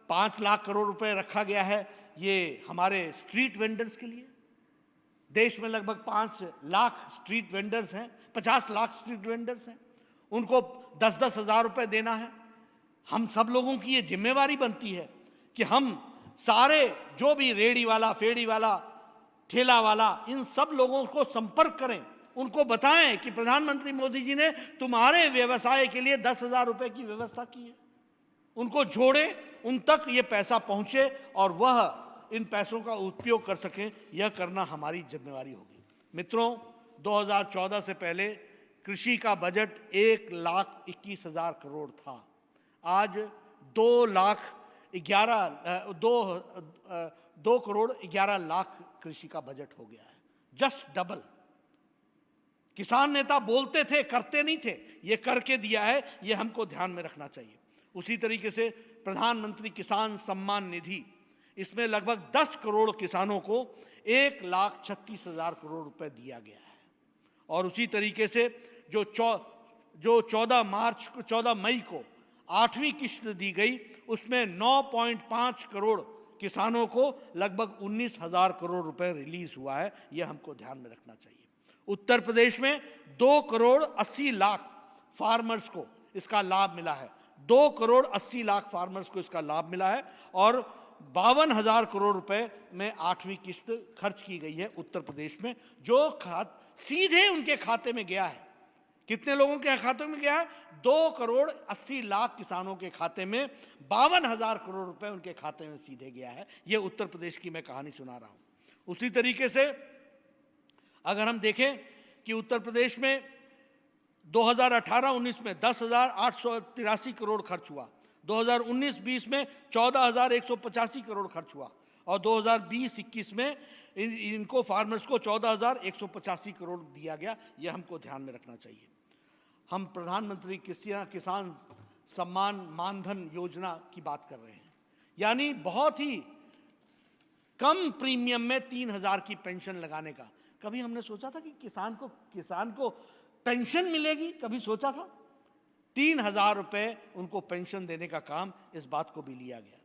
Speaker 1: 5 लाख करोड़ रुपए रखा गया है ये हमारे स्ट्रीट वेंडर्स के लिए। देश में लगभग 5 लाख स्ट्रीट वेंडर्स हैं, 50 लाख स्ट्रीट वेंडर्स हैं, उनको 10-10 हज़ार रुपये देना है। हम सब लोगों की ये जिम्मेवारी बनती है कि हम सारे जो भी रेड़ी वाला, फेड़ी वाला, ठेला वाला, इन सब लोगों को संपर्क करें, उनको बताएं कि प्रधानमंत्री मोदी जी ने तुम्हारे व्यवसाय के लिए 10,000 रुपये की व्यवस्था की है। उनको जोड़ें, उन तक ये पैसा पहुंचे और वह इन पैसों का उपयोग कर सकें। यह करना हमारी जिम्मेवारी होगी। मित्रों, 2014 से पहले कृषि का बजट 1,21,000 करोड़ था। आज 2,11,00,000 कृषि का बजट हो गया है, जस्ट डबल। किसान नेता बोलते थे, करते नहीं थे, ये करके दिया है, ये हमको ध्यान में रखना चाहिए। उसी तरीके से प्रधानमंत्री किसान सम्मान निधि, इसमें लगभग 10 करोड़ किसानों को 1,36,000 करोड़ रुपए दिया गया है। और उसी तरीके से जो 14 मई को 8वीं किस्त दी गई, उसमें 9.5 करोड़ किसानों को लगभग 19,000 करोड़ रुपए रिलीज हुआ है। यह हमको ध्यान में रखना चाहिए। उत्तर प्रदेश में 2,80,00,000 फार्मर्स को इसका लाभ मिला है। 2,80,00,000 फार्मर्स को इसका लाभ मिला है और 52,000 करोड़ रुपए में 8वीं किस्त खर्च की गई है उत्तर प्रदेश में, जो सीधे उनके खाते में गया है। कितने लोगों के खाते में गया है? 2,80,00,000 किसानों के खाते में 52,000 करोड़ रुपए उनके खाते में सीधे गया है। यह उत्तर प्रदेश की मैं कहानी सुना रहा हूं। उसी तरीके से अगर हम देखें कि उत्तर प्रदेश में 2018-19 में 10,883 करोड़ खर्च हुआ, 2019-20 में 14,185 करोड़ खर्च हुआ और 2020-21 में इनको फार्मर्स को 14,185 करोड़ दिया गया। यह हमको ध्यान में रखना चाहिए। हम प्रधानमंत्री किसान सम्मान मानधन योजना की बात कर रहे हैं, यानी बहुत ही कम प्रीमियम में 3,000 की पेंशन लगाने का। कभी हमने सोचा था कि किसान को पेंशन मिलेगी? कभी सोचा था? 3,000 रुपये उनको पेंशन देने का काम, इस बात को भी लिया गया।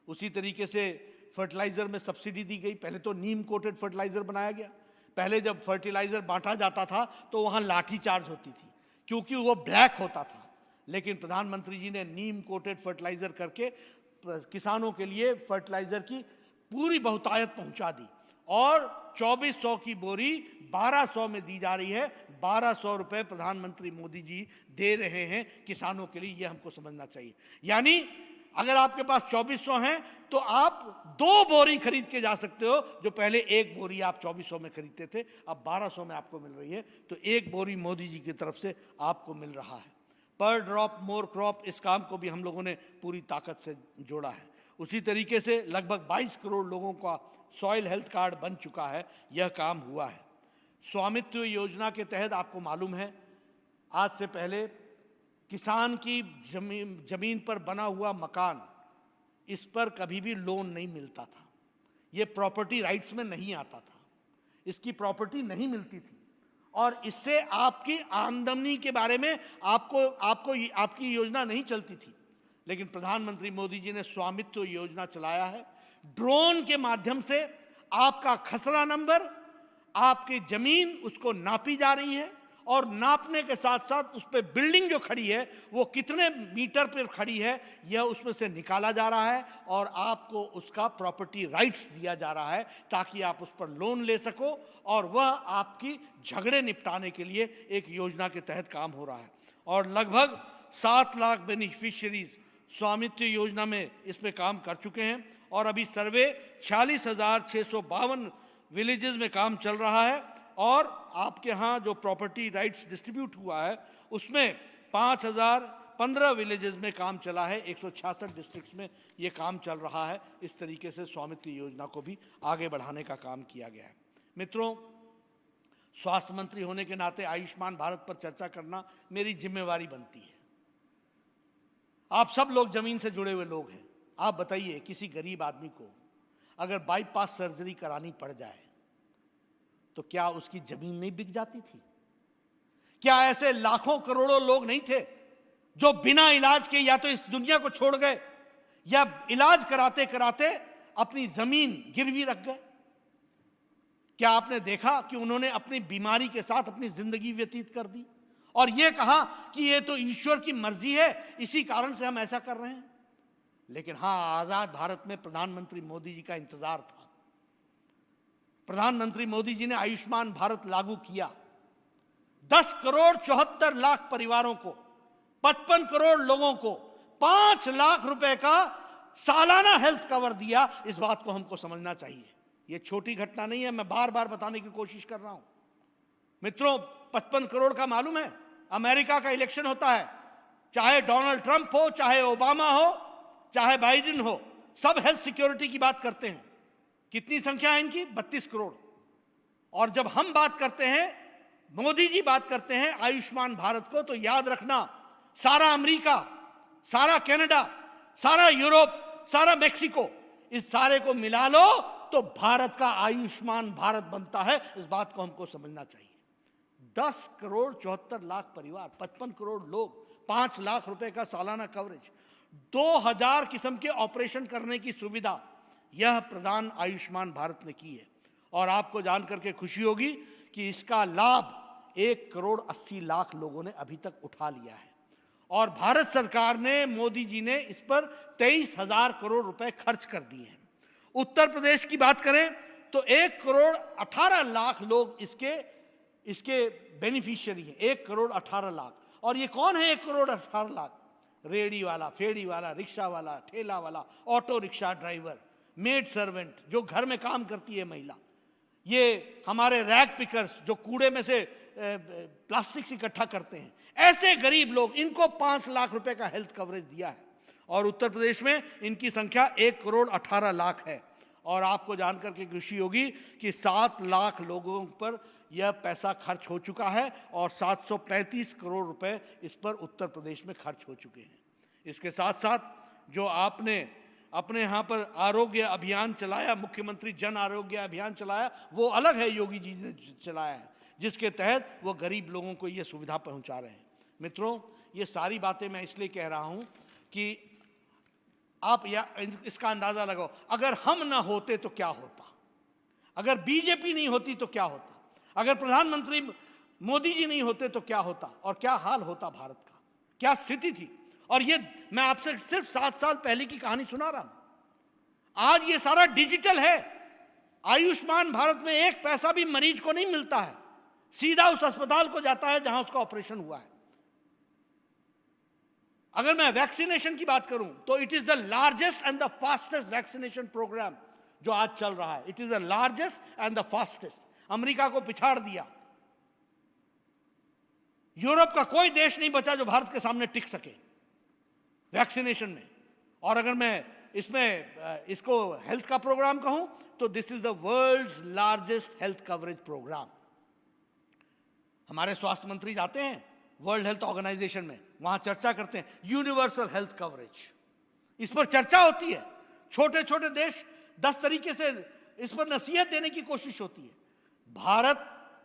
Speaker 1: उसी तरीके से फर्टिलाइजर में सब्सिडी दी गई। पहले तो नीम कोटेड फर्टिलाइजर बनाया गया। पहले जब फर्टिलाइजर बांटा जाता था तो वहां लाठी चार्ज होती थी, क्योंकि वो ब्लैक होता था। लेकिन प्रधानमंत्री जी ने नीम कोटेड फर्टिलाइजर करके किसानों के लिए फर्टिलाइजर की पूरी बहुतायत पहुंचा दी और 2,400 की बोरी 1,200 में दी जा रही है। 1,200 रुपये प्रधानमंत्री मोदी जी दे रहे हैं किसानों के लिए। यह हमको समझना चाहिए। यानी अगर आपके पास 2,400 हैं तो आप 2 बोरी खरीद के जा सकते हो, जो पहले 1 बोरी आप 2,400 में खरीदते थे, अब 1,200 में आपको मिल रही है। तो 1 बोरी मोदी जी की तरफ से आपको मिल रहा है। पर ड्रॉप मोर क्रॉप, इस काम को भी हम लोगों ने पूरी ताकत से जोड़ा है। उसी तरीके से लगभग 22 करोड़ लोगों का सॉइल हेल्थ कार्ड बन चुका है। यह काम हुआ है। स्वामित्व योजना के तहत आपको मालूम है, आज से पहले किसान की जमीन पर बना हुआ मकान, इस पर कभी भी लोन नहीं मिलता था। यह प्रॉपर्टी राइट्स में नहीं आता था, इसकी प्रॉपर्टी नहीं मिलती थी और इससे आपकी आमदनी के बारे में आपकी योजना नहीं चलती थी। लेकिन प्रधानमंत्री मोदी जी ने स्वामित्व योजना चलाया है। ड्रोन के माध्यम से आपका खसरा नंबर, आपकी जमीन, उसको नापी जा रही है और नापने के साथ साथ उस पर बिल्डिंग जो खड़ी है वो कितने मीटर पर खड़ी है, यह उसमें से निकाला जा रहा है और आपको उसका प्रॉपर्टी राइट्स दिया जा रहा है, ताकि आप उस पर लोन ले सको और वह आपकी झगड़े निपटाने के लिए एक योजना के तहत काम हो रहा है। और लगभग 7 लाख बेनिफिशियरीज स्वामित्व योजना में इसमें काम कर चुके हैं और अभी सर्वे 46,652 विलेजेस में काम चल रहा है। और आपके यहाँ जो प्रॉपर्टी राइट्स डिस्ट्रीब्यूट हुआ है उसमें 5,015 विलेजेस में काम चला है। 166 डिस्ट्रिक्ट्स में ये काम चल रहा है। इस तरीके से स्वामित्व योजना को भी आगे बढ़ाने का काम किया गया है। मित्रों, स्वास्थ्य मंत्री होने के नाते आयुष्मान भारत पर चर्चा करना मेरी जिम्मेवारी बनती है। आप सब लोग जमीन से जुड़े हुए लोग हैं। आप बताइए, किसी गरीब आदमी को अगर बाईपास सर्जरी करानी पड़ जाए तो क्या उसकी जमीन नहीं बिक जाती थी? क्या ऐसे लाखों करोड़ों लोग नहीं थे जो बिना इलाज के या तो इस दुनिया को छोड़ गए या इलाज कराते कराते अपनी जमीन गिरवी रख गए? क्या आपने देखा कि उन्होंने अपनी बीमारी के साथ अपनी जिंदगी व्यतीत कर दी और यह कहा कि यह तो ईश्वर की मर्जी है, इसी कारण से हम ऐसा कर रहे हैं? लेकिन हां, आजाद भारत में प्रधानमंत्री मोदी जी का इंतजार था। प्रधानमंत्री मोदी जी ने आयुष्मान भारत लागू किया। 10 करोड़ 74 लाख परिवारों को, 55 करोड़ लोगों को 5 लाख रुपए का सालाना हेल्थ कवर दिया। इस बात को हमको समझना चाहिए। यह छोटी घटना नहीं है, मैं बार बार बताने की कोशिश कर रहा हूं। मित्रों, 55 करोड़ का मालूम है? अमेरिका का इलेक्शन होता है, चाहे डोनाल्ड ट्रंप हो, चाहे ओबामा हो, चाहे बाइडेन हो, सब हेल्थ सिक्योरिटी की बात करते हैं। कितनी संख्या है इनकी? 32 करोड़। और जब हम बात करते हैं, मोदी जी बात करते हैं आयुष्मान भारत को, तो याद रखना, सारा अमेरिका, सारा कनाडा, सारा यूरोप, सारा मेक्सिको, इस सारे को मिला लो तो भारत का आयुष्मान भारत बनता है। इस बात को हमको समझना चाहिए। 10 करोड़ 74 लाख परिवार, 55 करोड़ लोग, 5 लाख रुपए का सालाना कवरेज, 2000 किस्म के ऑपरेशन करने की सुविधा, यह प्रधान आयुष्मान भारत ने की है। और आपको जानकर के खुशी होगी कि इसका लाभ 1 करोड़ 80 लाख लोगों ने अभी तक उठा लिया है। और भारत सरकार ने, मोदी जी ने इस पर 23,000 करोड़ रुपए खर्च कर दिए हैं। उत्तर प्रदेश की बात करें तो 1 करोड़ 18 लाख लोग इसके बेनिफिशियरी हैं। 1 करोड़ 18 लाख। और ये कौन है 1 करोड़ 18 लाख? रेडी वाला, फेड़ी वाला, रिक्शा वाला, ठेला वाला, auto rickshaw driver, maid servant, जो घर में काम करती है महिला, ये हमारे रैग पिकर्स जो कूड़े में से प्लास्टिक इकट्ठा करते हैं, ऐसे गरीब लोग, इनको 5 लाख रुपए का हेल्थ कवरेज दिया है। और उत्तर प्रदेश में इनकी संख्या 1 करोड़ 18 लाख है। और आपको जानकर के खुशी होगी कि 7 लाख लोगों पर यह पैसा खर्च हो चुका है और 735 करोड़ रुपए इस पर उत्तर प्रदेश में खर्च हो चुके हैं। इसके साथ साथ जो आपने अपने यहाँ पर आरोग्य अभियान चलाया, मुख्यमंत्री जन आरोग्य अभियान चलाया, वो अलग है, योगी जी ने चलाया है, जिसके तहत वो गरीब लोगों को ये सुविधा पहुंचा रहे हैं। मित्रों, ये सारी बातें मैं इसलिए कह रहा हूं कि आप इसका अंदाजा लगाओ, अगर हम ना होते तो क्या होता, अगर बीजेपी नहीं होती तो क्या होता, अगर प्रधानमंत्री मोदी जी नहीं होते तो क्या होता, और क्या हाल होता भारत का, क्या स्थिति थी। और ये मैं आपसे सिर्फ 7 साल पहले की कहानी सुना रहा हूं। आज ये सारा डिजिटल है। आयुष्मान भारत में 1 पैसा भी मरीज को नहीं मिलता है, सीधा उस अस्पताल को जाता है जहां उसका ऑपरेशन हुआ है। अगर मैं वैक्सीनेशन की बात करूं तो it is the largest and the fastest vaccination programme जो आज चल रहा है। It is the largest and the fastest. America को पिछाड़ दिया। यूरोप का कोई देश नहीं बचा जो भारत के सामने टिक सके वैक्सीनेशन में। और अगर मैं इसको हेल्थ का प्रोग्राम कहूं तो this is the world's largest health coverage programme. हमारे स्वास्थ्य मंत्री जाते हैं वर्ल्ड हेल्थ ऑर्गेनाइजेशन में, वहां चर्चा करते हैं यूनिवर्सल हेल्थ कवरेज, इस पर चर्चा होती है। छोटे छोटे देश 10 तरीके से इस पर नसीहत देने की कोशिश होती है। भारत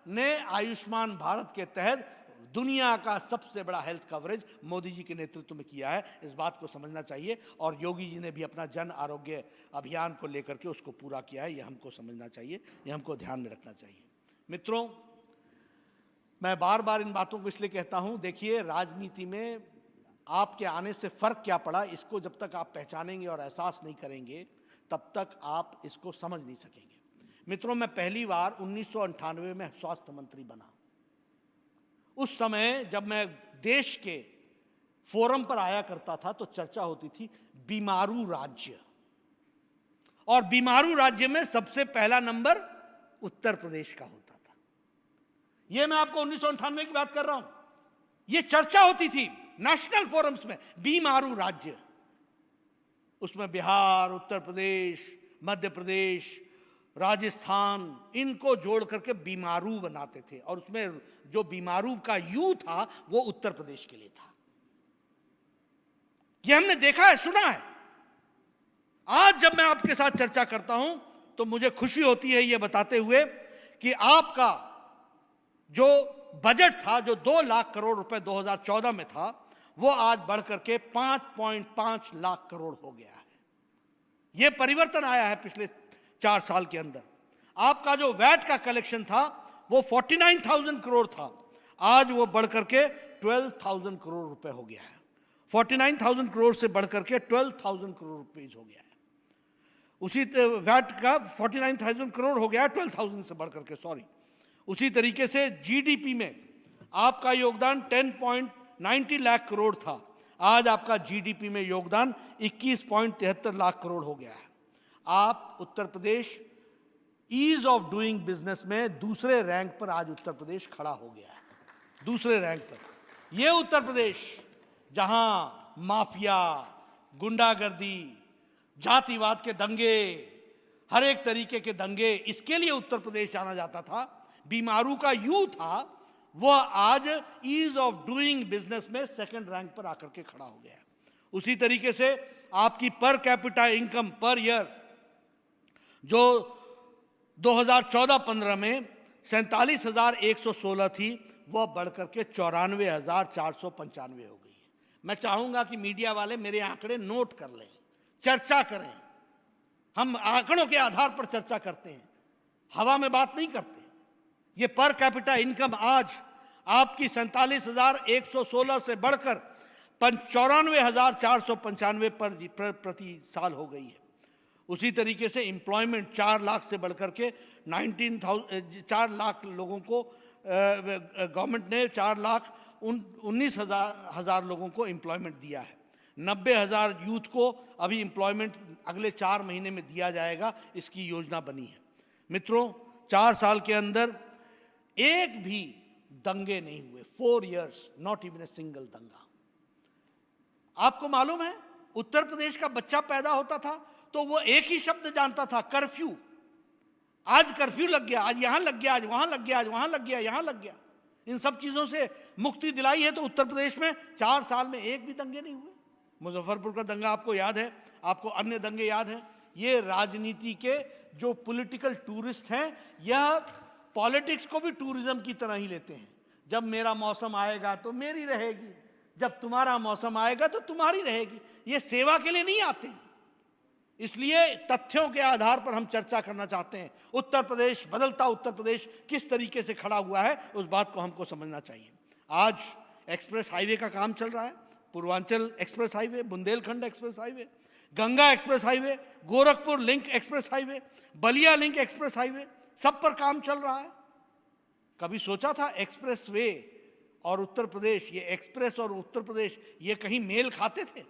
Speaker 1: ने आयुष्मान भारत के तहत दुनिया का सबसे बड़ा हेल्थ कवरेज मोदी जी के नेतृत्व में किया है। इस बात को समझना चाहिए। और योगी जी ने भी अपना जन आरोग्य अभियान को लेकर के उसको पूरा किया है। यह हमको समझना चाहिए, यह हमको ध्यान में रखना चाहिए। मित्रों, मैं बार बार इन बातों को इसलिए कहता हूं, देखिए राजनीति में आपके आने से फर्क क्या पड़ा, इसको जब तक आप पहचानेंगे और एहसास नहीं करेंगे तब तक आप इसको समझ नहीं सकेंगे। मित्रों, मैं पहली बार 1998 में स्वास्थ्य मंत्री बना। उस समय जब मैं देश के फोरम पर आया करता था तो चर्चा होती थी बीमारू राज्य, और बीमारू राज्य में सबसे पहला नंबर उत्तर प्रदेश का होता था। यह मैं आपको 1998 की बात कर रहा हूं। यह चर्चा होती थी नेशनल फोरम्स में, बीमारू राज्य। उसमें बिहार, उत्तर प्रदेश, मध्य प्रदेश, राजस्थान, इनको जोड़ करके बीमारू बनाते थे, और उसमें जो बीमारू का यू था वो उत्तर प्रदेश के लिए था। ये हमने देखा है, सुना है। आज जब मैं आपके साथ चर्चा करता हूं तो मुझे खुशी होती है ये बताते हुए कि आपका जो बजट था, जो 2 लाख करोड़ रुपए 2014 में था, वो आज बढ़ करके 5.5 लाख करोड़ हो गया है। यह परिवर्तन आया है पिछले 4 साल के अंदर। आपका जो वैट का कलेक्शन था वो 49,000 करोड़ था, आज वो बढ़ करके 12,000 करोड़ रुपए हो गया है। 49,000 करोड़ से बढ़ करके 12,000 करोड़ रुपीज हो गया है। उसी वैट का 49,000 करोड़ हो गया, 12,000 से बढ़ करके, सॉरी। उसी तरीके से जीडीपी में आपका योगदान 10.90 लाख करोड़ था, आज आपका जीडीपी में योगदान 21.73 लाख करोड़ हो गया है। आप Uttar Pradesh ease of doing business में दूसरे रैंक पर आज उत्तर प्रदेश खड़ा हो गया है, दूसरे रैंक पर। यह उत्तर प्रदेश जहां माफिया, गुंडागर्दी, जातिवाद के दंगे, हर एक तरीके के दंगे, इसके लिए उत्तर प्रदेश जाना जाता था, बीमारू का यू था, वह आज ईज ऑफ डूइंग बिजनेस में सेकंड रैंक पर आकर के खड़ा हो गया है। उसी तरीके से आपकी per capita income per year जो 2014-15 में 47,116 थी, वह बढ़कर के 94,495 हो गई है। मैं चाहूंगा कि मीडिया वाले मेरे आंकड़े नोट कर लें, चर्चा करें। हम आंकड़ों के आधार पर चर्चा करते हैं, हवा में बात नहीं करते। ये पर कैपिटा इनकम आज आपकी 47,116 से बढ़कर 94,495 पर प्रति साल हो गई है। उसी तरीके से एम्प्लॉयमेंट 4 लाख से बढ़कर के 4 लाख लोगों को गवर्नमेंट ने 4,19,000 लोगों को एम्प्लॉयमेंट दिया है। 90,000 यूथ को अभी एम्प्लॉयमेंट अगले 4 महीने में दिया जाएगा, इसकी योजना बनी है। मित्रों, 4 साल के अंदर एक भी दंगे नहीं हुए। 4 years, not even a single दंगा। आपको मालूम है, उत्तर प्रदेश का बच्चा पैदा होता था तो वो एक ही शब्द जानता था, कर्फ्यू। आज कर्फ्यू लग गया, आज यहां लग गया, आज वहां लग गया, आज वहां लग गया, यहां लग गया। इन सब चीजों से मुक्ति दिलाई है तो उत्तर प्रदेश में 4 साल में एक भी दंगे नहीं हुए। मुजफ्फरपुर का दंगा आपको याद है, आपको अन्य दंगे याद हैं। ये राजनीति के जो पॉलिटिकल टूरिस्ट हैं, यह पॉलिटिक्स को भी टूरिज्म की तरह ही लेते हैं। जब मेरा मौसम आएगा तो मेरी रहेगी, जब तुम्हारा मौसम आएगा तो तुम्हारी रहेगी। ये सेवा के लिए नहीं आते हैं। इसलिए तथ्यों के आधार पर हम चर्चा करना चाहते हैं। उत्तर प्रदेश, बदलता उत्तर प्रदेश किस तरीके से खड़ा हुआ है, उस बात को हमको समझना चाहिए। आज एक्सप्रेस हाईवे का काम चल रहा है, Purvanchal express highway, Bundelkhand express highway, Ganga express highway, Gorakhpur link express highway, Ballia link express highway, सब पर काम चल रहा है। कभी सोचा था एक्सप्रेस वे और उत्तर प्रदेश, ये एक्सप्रेस और उत्तर प्रदेश ये कहीं मेल खाते थे?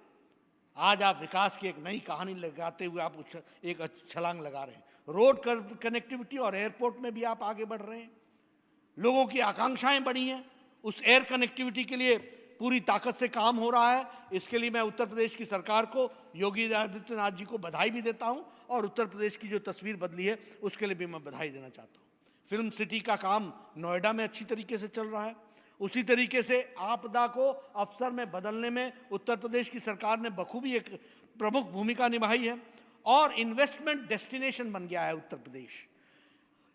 Speaker 1: आज आप विकास की एक नई कहानी लगाते हुए आप एक छलांग लगा रहे हैं। रोड कनेक्टिविटी और एयरपोर्ट में भी आप आगे बढ़ रहे हैं। लोगों की आकांक्षाएं बढ़ी हैं, उस एयर कनेक्टिविटी के लिए पूरी ताकत से काम हो रहा है। इसके लिए मैं उत्तर प्रदेश की सरकार को, योगी आदित्यनाथ जी को बधाई भी देता हूं, और उत्तर प्रदेश की जो तस्वीर बदली है उसके लिए भी मैं बधाई देना चाहता हूं। फिल्म सिटी का काम नोएडा में अच्छी तरीके से चल रहा है। उसी तरीके से आपदा को अवसर में बदलने में उत्तर प्रदेश की सरकार ने बखूबी एक प्रमुख भूमिका निभाई है, और इन्वेस्टमेंट डेस्टिनेशन बन गया है उत्तर प्रदेश।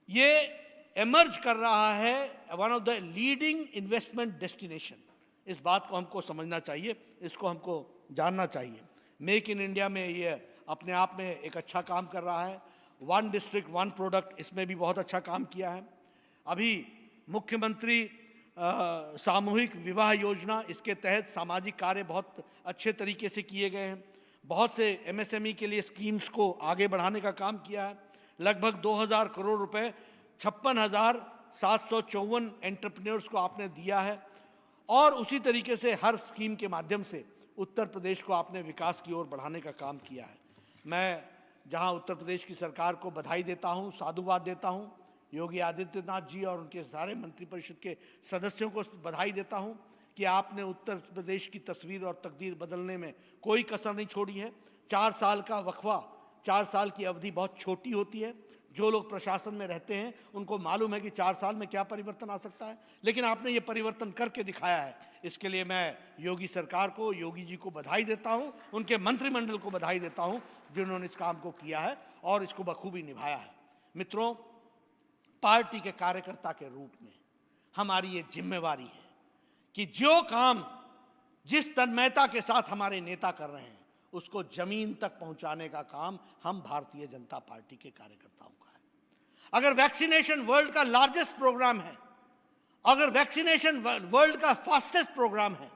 Speaker 1: ये एमर्ज कर रहा है one of the leading investment destination. इस बात को हमको समझना चाहिए, इसको हमको जानना चाहिए। मेक इन इंडिया में ये अपने आप में एक अच्छा काम कर रहा है। 1 डिस्ट्रिक्ट 1 प्रोडक्ट, इसमें भी बहुत अच्छा काम किया है। अभी मुख्यमंत्री सामूहिक विवाह योजना, इसके तहत सामाजिक कार्य बहुत अच्छे तरीके से किए गए हैं। बहुत से एमएसएमई के लिए स्कीम्स को आगे बढ़ाने का काम किया है। लगभग 2,000 करोड़ रुपए 56,754 एंटरप्रेन्योर्स को आपने दिया है, और उसी तरीके से हर स्कीम के माध्यम से उत्तर प्रदेश को आपने विकास की ओर बढ़ाने का काम किया है। मैं जहां उत्तर प्रदेश की सरकार को बधाई देता हूं, साधुवाद देता हूं, योगी आदित्यनाथ जी और उनके सारे मंत्रिपरिषद के सदस्यों को बधाई देता हूं कि आपने उत्तर प्रदेश की तस्वीर और तकदीर बदलने में कोई कसर नहीं छोड़ी है। 4 साल का वक्फा, 4 साल की अवधि बहुत छोटी होती है। जो लोग प्रशासन में रहते हैं उनको मालूम है कि 4 साल में क्या परिवर्तन आ सकता है, लेकिन आपने ये परिवर्तन करके दिखाया है। इसके लिए मैं योगी सरकार को, योगी जी को बधाई देता हूं, उनके मंत्रिमंडल को बधाई देता हूं जिन्होंने इस काम को किया है और इसको बखूबी निभाया है। मित्रों, पार्टी के कार्यकर्ता के रूप में हमारी ये जिम्मेवारी है कि जो काम जिस तन्मयता के साथ हमारे नेता कर रहे हैं उसको जमीन तक पहुंचाने का काम हम भारतीय जनता पार्टी के कार्यकर्ताओं का है। अगर वैक्सीनेशन वर्ल्ड का लार्जेस्ट प्रोग्राम है, अगर वैक्सीनेशन वर्ल्ड का फास्टेस्ट प्रोग्राम है,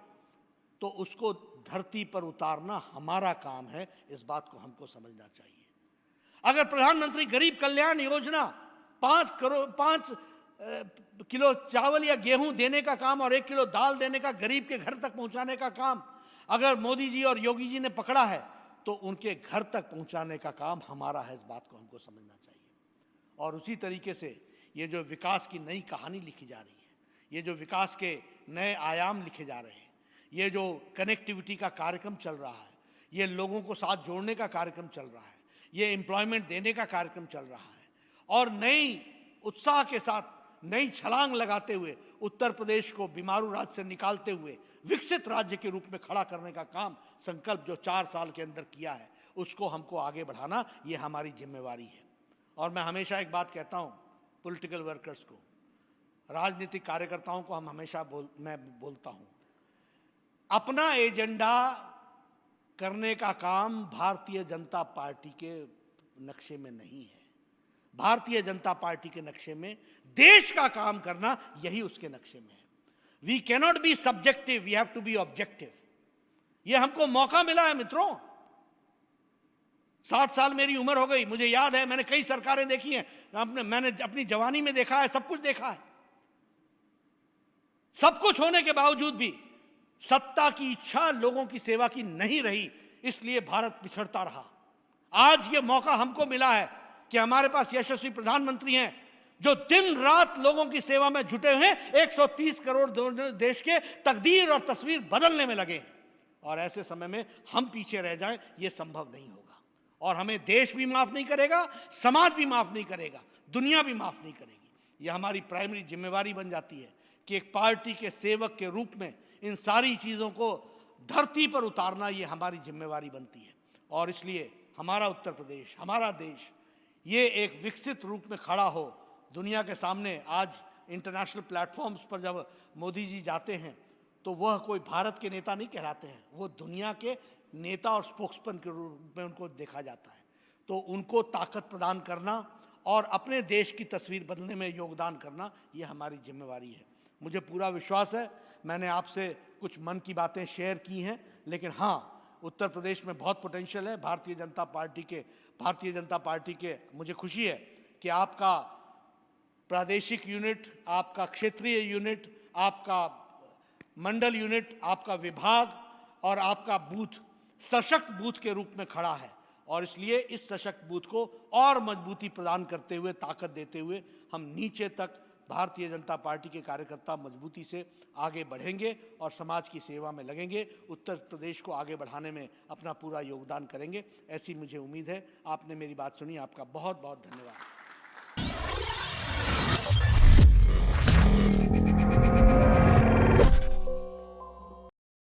Speaker 1: तो उसको धरती पर उतारना हमारा काम है। इस बात को हमको समझना चाहिए। अगर प्रधानमंत्री गरीब कल्याण योजना 5 किलो चावल या गेहूं देने का काम और 1 किलो दाल देने का, गरीब के घर तक पहुंचाने का काम अगर मोदी जी और योगी जी ने पकड़ा है, तो उनके घर तक पहुंचाने का काम हमारा है। इस बात को हमको समझना चाहिए। और उसी तरीके से ये जो विकास की नई कहानी लिखी जा रही है, ये जो विकास के नए आयाम लिखे जा रहे हैं, ये जो कनेक्टिविटी का कार्यक्रम चल रहा है, ये लोगों को साथ जोड़ने का कार्यक्रम चल रहा है, ये एम्प्लॉयमेंट देने का कार्यक्रम चल रहा है, और नई उत्साह के साथ नई छलांग लगाते हुए उत्तर प्रदेश को बीमारू राज्य से निकालते हुए विकसित राज्य के रूप में खड़ा करने का काम, संकल्प जो 4 साल के अंदर किया है, उसको हमको आगे बढ़ाना, ये हमारी जिम्मेवारी है। और मैं हमेशा एक बात कहता हूँ पॉलिटिकल वर्कर्स को, राजनीतिक कार्यकर्ताओं को, हम हमेशा मैं बोलता हूँ, अपना एजेंडा करने का काम भारतीय जनता पार्टी के नक्शे में नहीं है। भारतीय जनता पार्टी के नक्शे में देश का काम करना, यही उसके नक्शे में है। We cannot be subjective, we have to be objective. यह हमको मौका मिला है मित्रों। 60 साल मेरी उम्र हो गई, मुझे याद है मैंने कई सरकारें देखी हैं, मैंने अपनी जवानी में देखा है, सब कुछ देखा है। सब कुछ होने के बावजूद भी सत्ता की इच्छा लोगों की सेवा की नहीं रही, इसलिए भारत पिछड़ता रहा। आज ये मौका हमको मिला है कि हमारे पास यशस्वी प्रधानमंत्री हैं जो दिन रात लोगों की सेवा में जुटे हुए हैं। 130 करोड़ देश के तकदीर और तस्वीर बदलने में लगे हैं, और ऐसे समय में हम पीछे रह जाएं, यह संभव नहीं होगा। और हमें देश भी माफ नहीं करेगा, समाज भी माफ नहीं करेगा, दुनिया भी माफ नहीं करेगी। यह हमारी प्राइमरी जिम्मेवारी बन जाती है कि एक पार्टी के सेवक के रूप में इन सारी चीज़ों को धरती पर उतारना, ये हमारी जिम्मेवारी बनती है। और इसलिए हमारा उत्तर प्रदेश, हमारा देश, ये एक विकसित रूप में खड़ा हो दुनिया के सामने। आज इंटरनेशनल प्लेटफॉर्म्स पर जब मोदी जी जाते हैं तो वह कोई भारत के नेता नहीं कहलाते हैं, वो दुनिया के नेता और स्पोक्सपर्सन के रूप में उनको देखा जाता है। तो उनको ताकत प्रदान करना और अपने देश की तस्वीर बदलने में योगदान करना, ये हमारी जिम्मेवारी है। मुझे पूरा विश्वास है, मैंने आपसे कुछ मन की बातें शेयर की हैं, लेकिन हाँ, उत्तर प्रदेश में बहुत पोटेंशियल है भारतीय जनता पार्टी के। मुझे खुशी है कि आपका प्रादेशिक यूनिट, आपका क्षेत्रीय यूनिट, आपका मंडल यूनिट, आपका विभाग और आपका बूथ सशक्त बूथ के रूप में खड़ा है। और इसलिए इस सशक्त बूथ को और मजबूती प्रदान करते हुए, ताकत देते हुए, हम नीचे तक भारतीय जनता पार्टी के कार्यकर्ता मजबूती से आगे बढ़ेंगे और समाज की सेवा में लगेंगे, उत्तर प्रदेश को आगे बढ़ाने में अपना पूरा योगदान करेंगे, ऐसी मुझे उम्मीद है। आपने मेरी बात सुनी, आपका बहुत बहुत धन्यवाद।